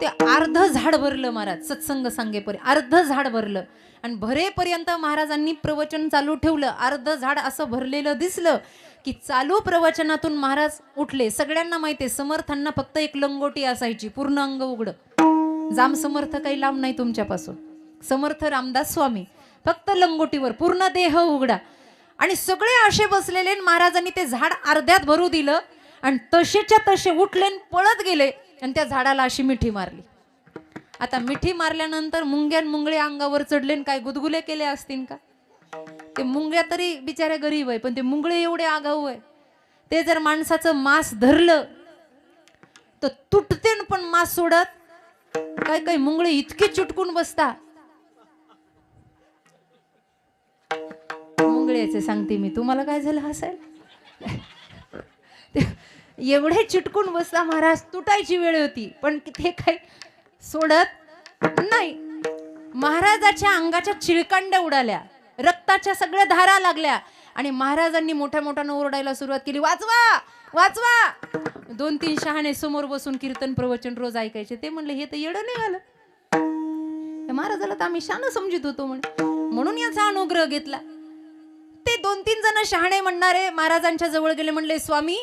ते अर्ध झाड भरलं महाराज सत्संग सांगेपर्यंत, अर्ध झाड भरलं. आणि भरेपर्यंत महाराजांनी प्रवचन चालू ठेवलं. अर्ध झाड असं भरलेलं दिसलं की चालू प्रवचनातून महाराज उठले. सगळ्यांना माहिती आहे समर्थांना फक्त एक लंगोटी असायची, पूर्ण अंग उघडं. जाम समर्थ काही लांब नाही तुमच्यापासून. समर्थ रामदास स्वामी फक्त लंगोटीवर, पूर्ण देह उघडा. आणि सगळे असे बसलेले. महाराजांनी ते झाड अर्ध्यात भरू दिलं आणि तसेच्या तसे उठले, पळत गेले आणि त्या झाडाला अशी मिठी मारली. आता मिठी मारल्यानंतर मुंगळे अंगावर चढले, काय गुदगुले केले असतील का. ते मुंग्या तरी बिचाऱ्या गरीब आहे, पण ते मुंगळे एवढे आगाऊ आहे. ते जर माणसाचं मांस धरलं तर तुटते पण मांस सोडत. काय मुंगळे इतके चिटकून बसता. मुंगळ्याचे सांगते मी तुम्हाला, काय झालं हसायला. एवढे चिटकून बसता महाराज, तुटायची वेळ होती पण ते काय सोडत नाही. महाराजाच्या अंगाच्या चिळकांड्या उडाल्या, रक्ताच्या सगळ्या धारा लागल्या आणि महाराजांनी मोठ्यानं ओरडायला सुरुवात केली, वाचवा वाचवा. 2-3 शहाणे समोर बसून कीर्तन प्रवचन रोज ऐकायचे. ते म्हणले हे तर येडं निघालं. महाराजाला तर आम्ही शान समजित होतो म्हणून याचा अनुग्रह घेतला. ते 2-3 जण शहाणे म्हणणारे महाराजांच्या जवळ गेले, म्हणले स्वामी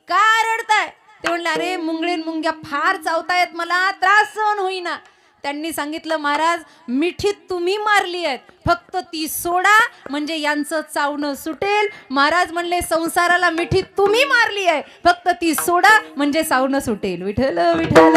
का रडताय. ते म्हणले अरे मुंगळे मुंग्या फार चावतायत, मला त्रास सहन होईना. त्यांनी सांगितलं महाराज मिठी तुम्ही मारली आहेत, फक्त ती सोडा म्हणजे यांचं चावणं सुटेल. महाराज म्हणले संसाराला मिठी तुम्ही मारली आहे, फक्त ती सोडा म्हणजे चावणं सुटेल. विठ्ठल विठ्ठल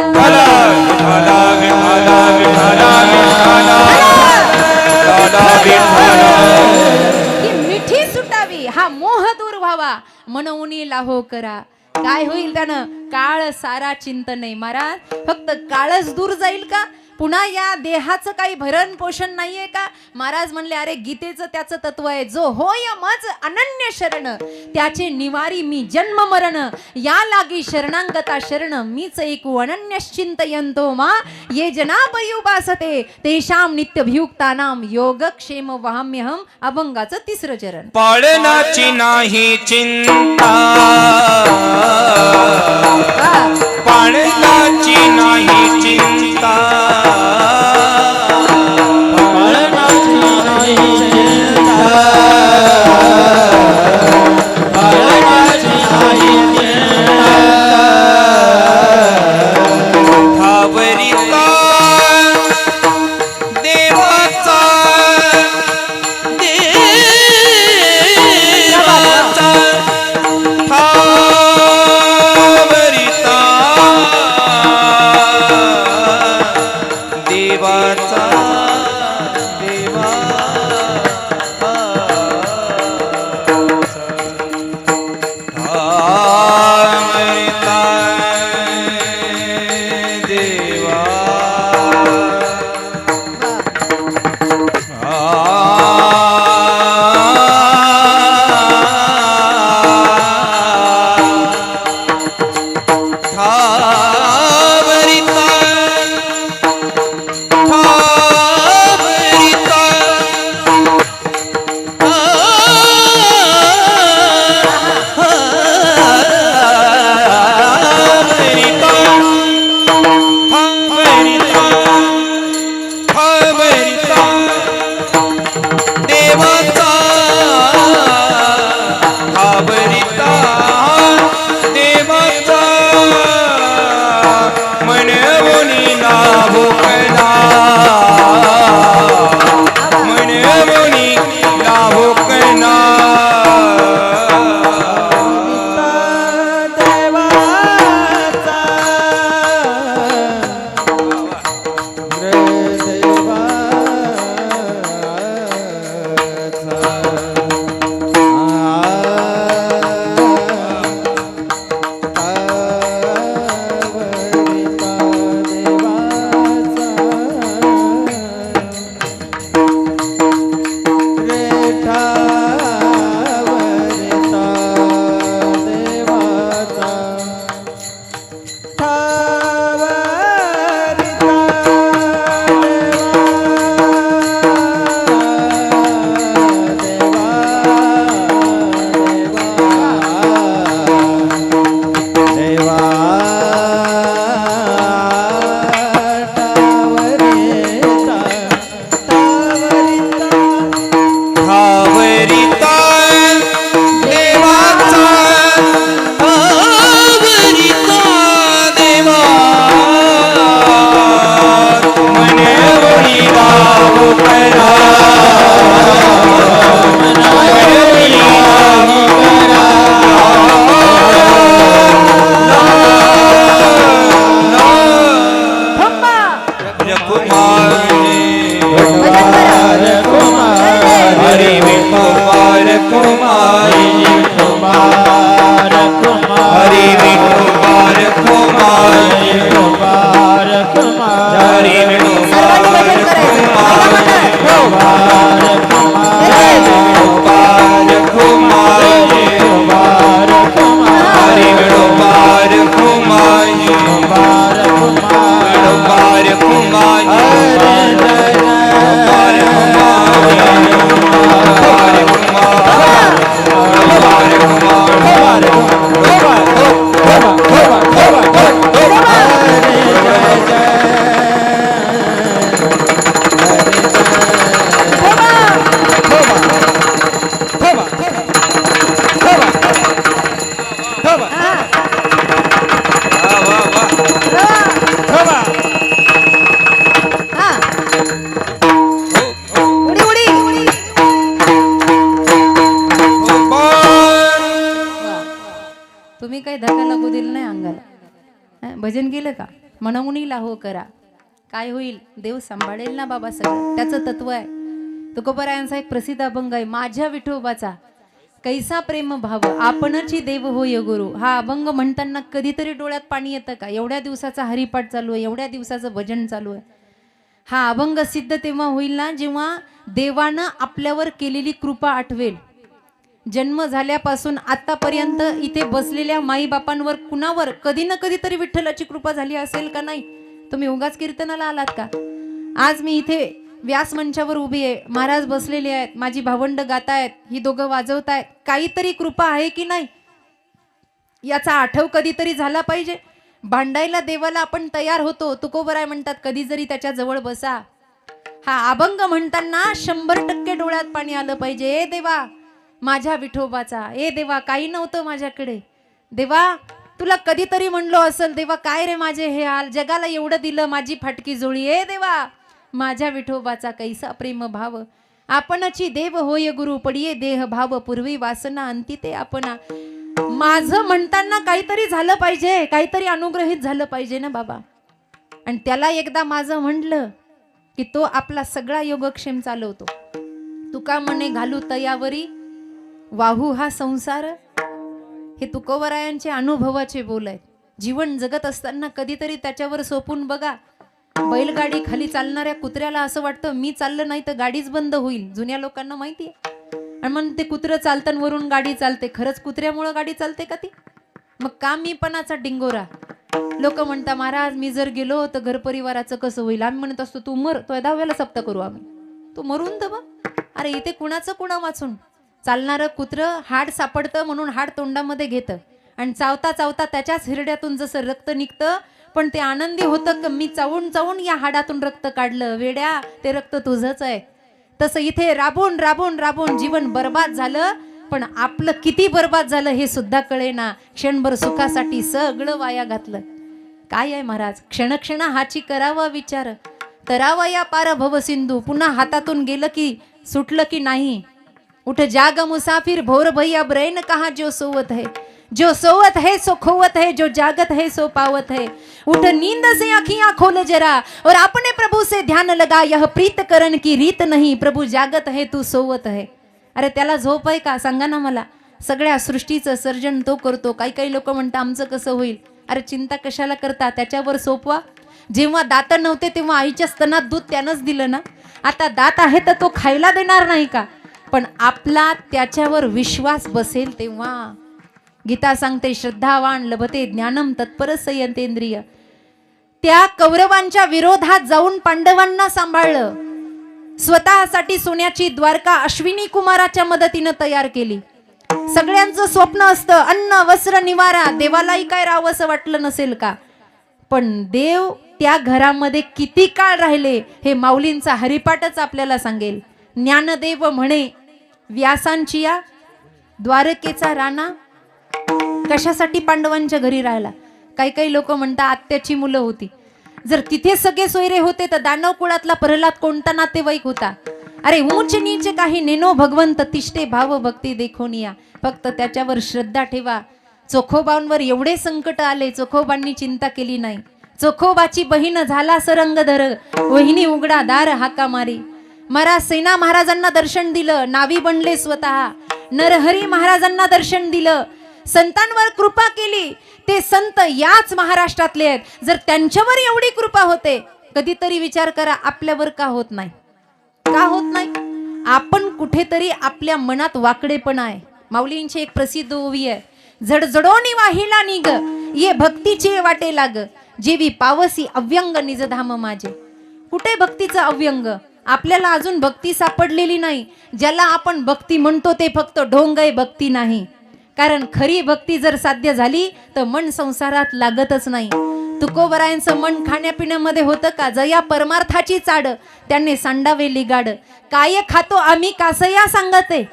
ही मिठी सुटावी, हा मोह दूर व्हावा, मनवणी लाहो करा. काय होईल त्यानं, काळ सारा चिंतन नाही. महाराज फक्त काळच दूर जाईल का, पुन्हा या देहाचं काही भरण पोषण नाहीये का. महाराज म्हणले अरे गीतेचं त्याचं तत्व आहे, जो होय मज अनन्य शरण, त्याचे निवारी मी जन्म मरण. या लागी शरणांगता शरण, मीच ऐकू अनन्यश्चिंतयंतो मा ये जनापयुपासते तेषाम नित्यभियुक्तानाम योगक्षेम वहाम्यहम. अभंगाचं 3रं चरण. पाळनाची नाही चिंता, पाळनाची नाही चिंता, नाही अंगाला. भजन केलं का म्हणून हो करा, काय होईल देव सांभाळेल ना बाबा सगळं. त्याचं तत्व आहे. तुकोबरायांचा एक प्रसिद्ध अभंग आहे, माझ्या विठोबाचा कैसा प्रेम भाव आपणची देव होय गुरु. हा अभंग म्हणताना कधीतरी डोळ्यात पाणी येतं का? एवढ्या दिवसाचा हरिपाठ चालू आहे, एवढ्या दिवसाचं भजन चालू आहे. हा अभंग सिद्ध तेव्हा होईल ना जेव्हा देवानं आपल्यावर केलेली कृपा आठवेल. जन्म झाल्यापासून आतापर्यंत इथे बसलेल्या माई बापांवर कुणावर कधी ना कधीतरी विठ्ठलाची कृपा झाली असेल का नाही? तुम्ही उगाच कीर्तनाला आलात का? आज मी इथे व्यास मंचावर उभी आहे, महाराज बसलेले आहेत, माझी भावंड गातायत, ही दोघं वाजवतायत, काहीतरी कृपा आहे की नाही याचा आठव कधीतरी झाला पाहिजे. भांडायला देवाला आपण तयार होतो. तुकोबराय म्हणतात कधी जरी त्याच्या जवळ बसा. हा अभंग म्हणताना 100% डोळ्यात पाणी आलं पाहिजे. ए देवा माझ्या विठोबाचा, ए देवा काही नव्हतं माझ्याकडे, देवा तुला कधीतरी म्हणलो असेल, देवा काय रे माझे हे हाल, जगाला एवढं दिलं माझी फाटकी जोळी, ए देवा माझ्या विठोबाचा कैसा प्रेम भाव आपणची देव होय गुरु. पडिये देह भाव पूर्वी वासना अंती ते आपणा. माझं म्हणताना काहीतरी झालं पाहिजे, काहीतरी अनुग्रहित झालं पाहिजे ना बाबा. आणि त्याला एकदा माझं म्हटलं की तो आपला सगळा योगक्षेम चालवतो. तुका म्हणे घालू तयावरी वाहू हा संसार. हे तुकोबरायांचे अनुभवाचे बोल आहेत. जीवन जगत असताना कधीतरी त्याच्यावर सोपून बघा. बैलगाडी खाली चालणाऱ्या कुत्र्याला असं वाटतं मी चाललं नाही तर गाडीच बंद होईल. जुन्या लोकांना माहिती आहे. आणि मग ते कुत्रं चालतं वरून गाडी चालते. खरंच कुत्र्यामुळं गाडी चालते का ती? मग का मीपणाचा डिंगोरा. लोक म्हणता महाराज मी जर गेलो तर घर परिवाराचं कसं होईल. आम्ही म्हणत असतो तू मर, तो 10व्याला सप्त करू आम्ही, तू मरून दबा. अरे इथे कुणाचं कुणा वाचून. चालणारं कुत्रं हाड सापडतं म्हणून हाड तोंडामध्ये घेतं आणि चावता चावता त्याच्याच हिरड्यातून जसं रक्त निघतं, पण ते आनंदी होतं की मी चावून चावून या हाडातून रक्त काढलं. वेड्या ते रक्त तुझंच आहे. तसं इथे राबून राबून राबून जीवन बर्बाद झालं, पण आपलं किती बर्बाद झालं हे सुद्धा कळेना. क्षणभर सुखासाठी सगळं वाया घातलं. काय आहे महाराज, क्षणक्षण हाची करावा विचार, तरावा या पार भव सिंधू. पुन्हा हातातून गेलं की सुटलं की नाही. उठ जाग मुसाफिर भोर भैया ब्रैन कहा जो सोवत है, जो सोवत है सो खोवत है, जो जागत है सो पावत है. उठ नींद से अखियां खोल जरा और अपने प्रभु से ध्यान लगा, यह प्रीत करण की रीत नहीं, प्रभु जागत है तू सोवत है. अरे त्याला झोप आहे का सांगा ना मला. सगळ्या सृष्टीचं सर्जन तो करतो. काही काही लोक म्हणतात आमचं कसं होईल. अरे चिंता कशाला करता, त्याच्यावर सोपवा. जेव्हा दात नव्हते तेव्हा आईच्या स्तनात दूध त्यानंच दिलं ना. आता दात आहे तर तो खायला देणार नाही का? पण आपला त्याच्यावर विश्वास बसेल तेव्हा. गीता सांगते श्रद्धावान लभते ज्ञानम तत्पर संयतेंद्रिय. त्या कौरवांच्या विरोधात जाऊन पांडवांना सांभाळलं. स्वतःसाठी सोन्याची द्वारका अश्विनी कुमाराच्या मदतीनं तयार केली. सगळ्यांचं स्वप्न असतं अन्न वस्त्र निवारा. देवालाही काय राहावंसं वाटलं नसेल का? पण देव त्या घरामध्ये किती काळ राहिले हे माऊलींचा हरिपाठच आपल्याला सांगेल. ज्ञानदेव म्हणे व्यासांची या द्वारकेचा राणा कशासाठी पांडवांच्या घरी राहिला. काही काही लोक म्हणतात आत्याची मुलं होती. जर तिथे सगळे सोयरे होते तर दानव कुळातला प्रल्हाद कोणता नातेवाईक होता. अरे ऊंच नीच काही नेनो भगवंत तिष्ठे भाव भक्ती देखोनिया. फक्त त्याच्यावर श्रद्धा ठेवा. चोखोबांवर एवढे संकट आले, चोखोबांनी चिंता केली नाही. चोखोबाची बहीण झाला सरंगधर, वहिनी उघडा दार हाका मारी. महाराज सेना महाराजांना दर्शन दिलं, नावी बनले स्वतः. नरहरी महाराजांना दर्शन दिलं, संतांवर कृपा केली. ते संत याच महाराष्ट्रातले आहेत. जर त्यांच्यावर एवढी कृपा होते, कधीतरी विचार करा आपल्यावर का होत नाही. का होत नाही? आपण कुठेतरी आपल्या मनात वाकडेपणा आहे. माऊलींची एक प्रसिद्ध ओवी आहे, झडझडोनी वाहिला निग ये भक्तीचे वाटे लाग, जेवी पावसी अव्यंग निजधाम माझे. कुठे भक्तीचं अव्यंग? आपल्याला अजून भक्ती सापडलेली नाही. ज्याला आपण भक्ती म्हणतो ते फक्त ढोंग भक्ती नाही. कारण खरी भक्ती जर साध्य झाली तर मन संसारात लागतच नाही. तुकोबरायांचं मन खाण्यापिण्यामध्ये होतं का? जया परमार्थाची चाड त्यांनी सांडावे लिगाड. काय खातो आम्ही कासया सांगते.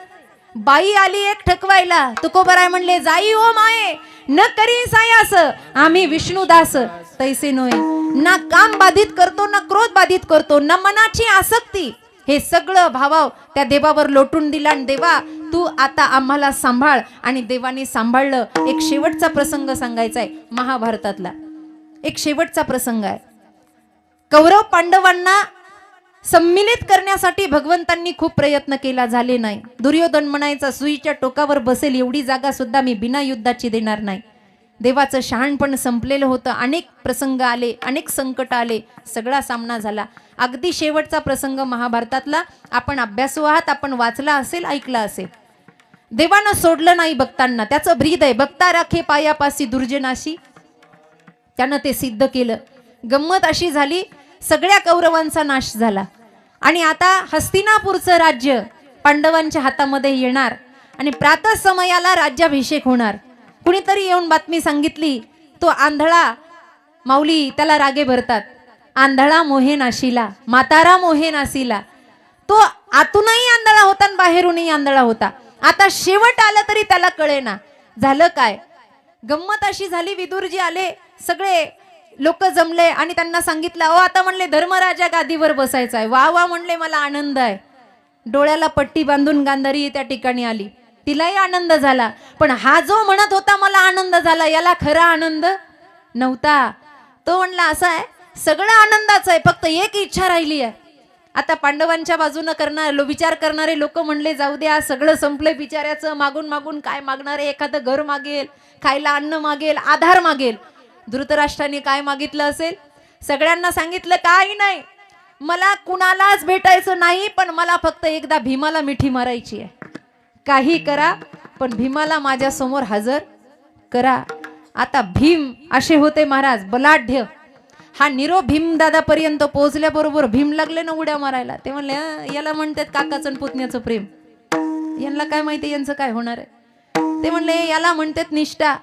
बाई आली एक ठकवायला, तुकोबराय म्हणले जाई ओ माये न करी सायास, आम्ही विष्णुदास तैसे नोय. ना काम बाधित करतो, ना क्रोध बाधित करतो, ना मनाची आसक्ती. हे सगळं भावाव त्या देवावर लोटून दिला. आणि देवा तू आता आम्हाला सांभाळ. आणि देवाने सांभाळलं. एक शेवटचा प्रसंग सांगायचा आहे महाभारतातला. एक शेवटचा प्रसंग आहे. कौरव पांडवांना सम्मिलित करण्यासाठी भगवंतांनी खूप प्रयत्न केला, झाले नाही. दुर्योधन म्हणायचा सुईच्या टोकावर बसेल एवढी जागा सुद्धा मी बिना युद्धाची देणार नाही. देवाचं शहाणपण संपलेलं होतं. अनेक प्रसंग आले, अनेक संकट आले, सगळा सामना झाला. अगदी शेवटचा प्रसंग महाभारतातला आपण अभ्यासू आहात, आपण वाचला असेल, ऐकला असेल. देवानं सोडलं नाही भक्तांना. त्याचं ब्रीद आहे, भक्ता राखे पायापासी दुर्जनाशी. त्यानं ते सिद्ध केलं. गंमत अशी झाली, सगळ्या कौरवांचा नाश झाला आणि आता हस्तिनापूरचं राज्य पांडवांच्या हातामध्ये येणार आणि प्रातः समयाला राज्याभिषेक होणार. कुणीतरी येऊन बातमी सांगितली, तो आंधळा माऊली त्याला रागे भरतात, आंधळा मोहे नाशीला, म्हातारा मोहे नासीला. तो आतूनही आंधळा होता आणि बाहेरूनही आंधळा होता. आता शेवट आलं तरी त्याला कळेना. झालं काय? गंमत अशी झाली, विदुरजी आले, सगळे लोक जमले आणि त्यांना सांगितलं, अहो आता म्हणले धर्मराजा गादीवर बसायचा आहे. वा वा म्हणले, मला आनंद आहे. डोळ्याला पट्टी बांधून गांधारी त्या ठिकाणी आली, तिलाही आनंद झाला. पण हा जो म्हणत होता मला आनंद झाला, याला खरा आनंद नव्हता. तो म्हणला असा आहे, सगळं आनंदाचं आहे, फक्त एक इच्छा राहिली आहे. आता पांडवांच्या बाजूनं विचार करणारे लोक म्हणले, जाऊ द्या, सगळं संपलंय बिचाऱ्याचं, मागून मागून काय मागणार आहे? एखादं घर मागेल, खायला अन्न मागेल, आधार मागेल. धृतराष्ट्राने काय मागितलं असेल? सगळ्यांना सांगितलं, काही नाही, मला कुणालाच भेटायचं नाही, पण मला फक्त एकदा भीमाला मिठी मारायची आहे. काही करा पण भीमाला माझ्या समोर हजर करा. आता भीम असे होते महाराज, बलाढ्य. हा निरोप भीमदादापर्यंत पोहोचल्याबरोबर भीम लागले ना उड्या मारायला. ते म्हणले, याला म्हणतात काकाचं आणि पुतण्याचं प्रेम, यांना काय माहिती यांचं काय होणार आहे. ते म्हणले, याला म्हणतात निष्ठा.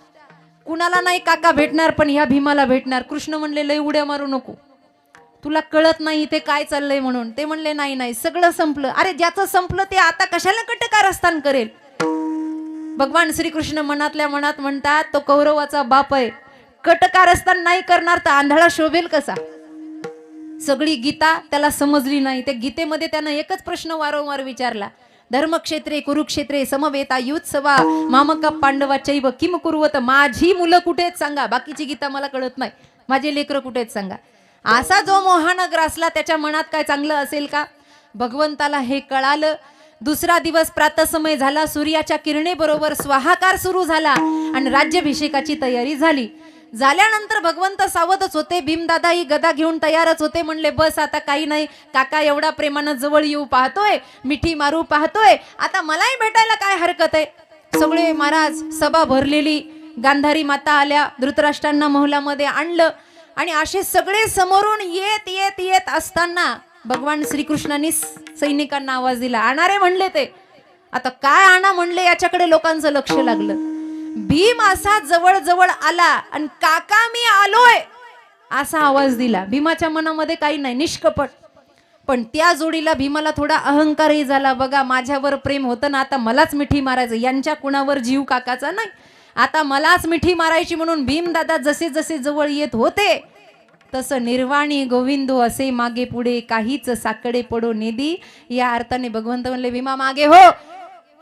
कुणाला नाही काका भेटणार, पण ह्या भीमाला भेटणार. कृष्ण म्हणले, लय उड्या मारू नको, तुला कळत नाही ते काय चाललंय म्हणून. ते म्हणले, नाही नाही, सगळं संपलं. अरे ज्याचं संपलं ते आता कशाला कटकारस्थान करेल? भगवान श्रीकृष्ण मनातल्या मनात म्हणतात, तो कौरवाचा बाप आहे, कटकारस्थान नाही करणार तर आंधळा शोभेल कसा? सगळी गीता त्याला समजली नाही. त्या गीतेमध्ये त्यानं एकच प्रश्न वारंवार विचारला, धर्मक्षेत्रे कुरुक्षेत्रे समवेता युत्सवा मामका पांडवा चैव किम कुर्वत. माझी मुलं कुठे आहेत सांगा, बाकीची गीता मला कळत नाही, माझे लेकरं कुठे आहेत सांगा. असा जो मोहानं ग्रासला, त्याच्या मनात काय चांगलं असेल का? भगवंताला हे कळालं. दुसरा दिवस प्रातःसमय झाला, सूर्याच्या किरणेबरोबर स्वाहाकार सुरू झाला आणि राज्याभिषेकाची तयारी झाली. झाल्यानंतर भगवंत सावधच होते. भीमदादा ही गदा घेऊन तयारच होते. म्हणले, बस आता काही नाही, काका एवढा प्रेमानं जवळ येऊ पाहतोय, मिठी मारू पाहतोय, आता मलाही भेटायला काय हरकत आहे. सगळे महाराज, सभा भरलेली, गांधारी माता आल्या, धृतराष्ट्रांना महलामध्ये आणलं आणि असे सगळे समोरून येत येत येत असताना भगवान श्रीकृष्णांनी सैनिकांना आवाज दिला. आणणारे म्हणले ते. आता काय आणा म्हणले याच्याकडे लोकांचं लक्ष लागलं. भीम असा जवळ जवळ आला आणि काका मी आलोय असा आवाज दिला. भीमाच्या मनामध्ये काही नाही, निष्कपट. पण त्या जोडीला भीमाला थोडा अहंकारही झाला. बघा, माझ्यावर प्रेम होतं ना, आता मलाच मिठी मारायचं, यांच्या कुणावर जीव काकाचा नाही, आता मलाच मिठी मारायची. म्हणून भीमदादा जसे जसे जवळ येत होते तसं निर्वाणी गोविंदो असे मागे पुढे, काहीच साकडे पडो नेदी. या अर्थाने भगवंत म्हणले, भीमा मागे हो.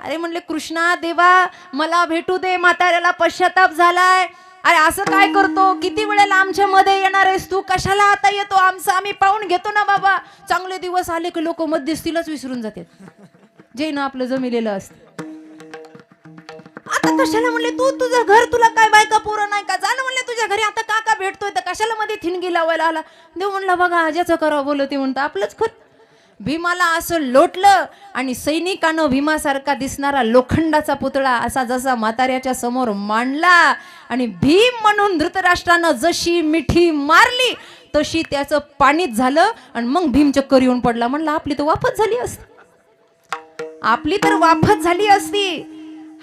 अरे म्हणले, कृष्णा देवा मला भेटू दे, म्हाताऱ्याला पश्चाताप झालाय. अरे असं काय करतो, किती वेळेला आमच्या मध्ये येणार आहेस तू, कशाला आता येतो, आमचं आम्ही पाहून घेतो ना बाबा. चांगले दिवस आले की लोक मध्यस्थीलाच विसरून जातात, जे ना आपलं जमिलेलं असतं. आता कशाला म्हणले, तू तुझं घर, तुला काय बायका पोरं नाही का, झालं म्हणले तुझ्या घरी, आता काका भेटतोय तर कशाला मध्ये थिणगी लावायला आला. देव म्हणला, बघा ज्याचं करावं बोलते म्हणतं आपलंच खत. भीमाला असं लोटलं आणि सैनिकानं भीमासारखा दिसणारा लोखंडाचा पुतळा असा जसा म्हाताऱ्याच्या समोर मांडला आणि भीम म्हणून धृतराष्ट्रानं जशी मिठी मारली तशी त्याचं पाणीच झालं आणि मग भीम चक्कर येऊन पडला. म्हणला, आपली तर वाफच झाली असती, आपली तर वाफच झाली असती.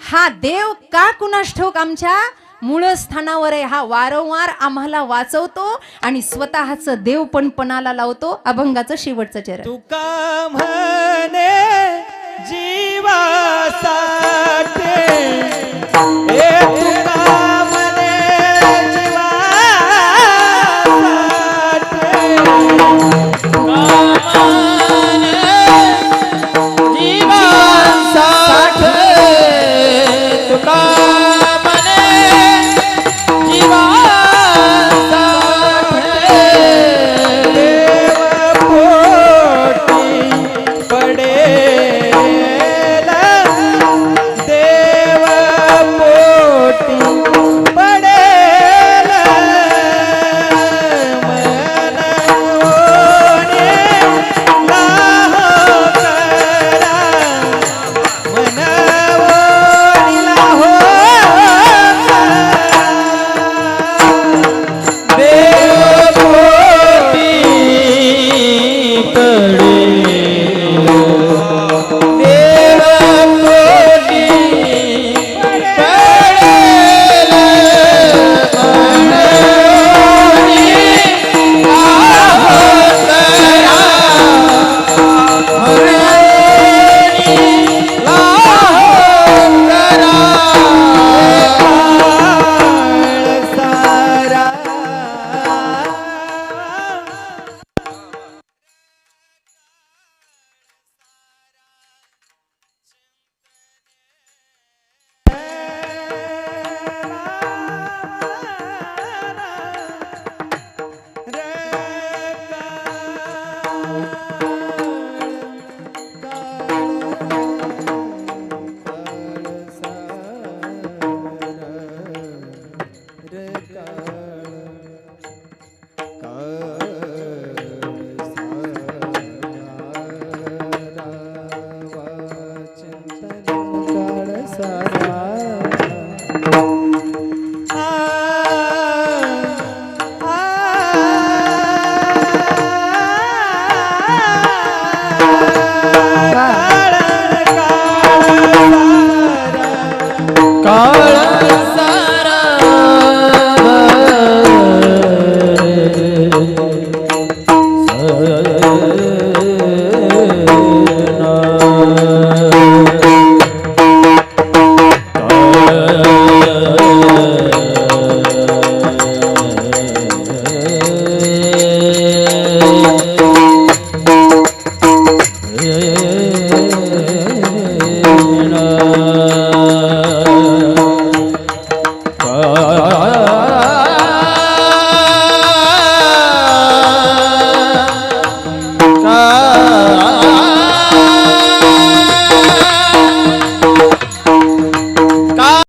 हा देव का कुणास ठाऊक आमच्या मूळ स्थानावर आहे. हा वारंवार आम्हाला वाचवतो आणि स्वतःचं देव पण पणाला लावतो. अभंगाचं शेवटचं चरण. तुका म्हणे जीवासाठी, ए तुका म्हणे जीवासाठी,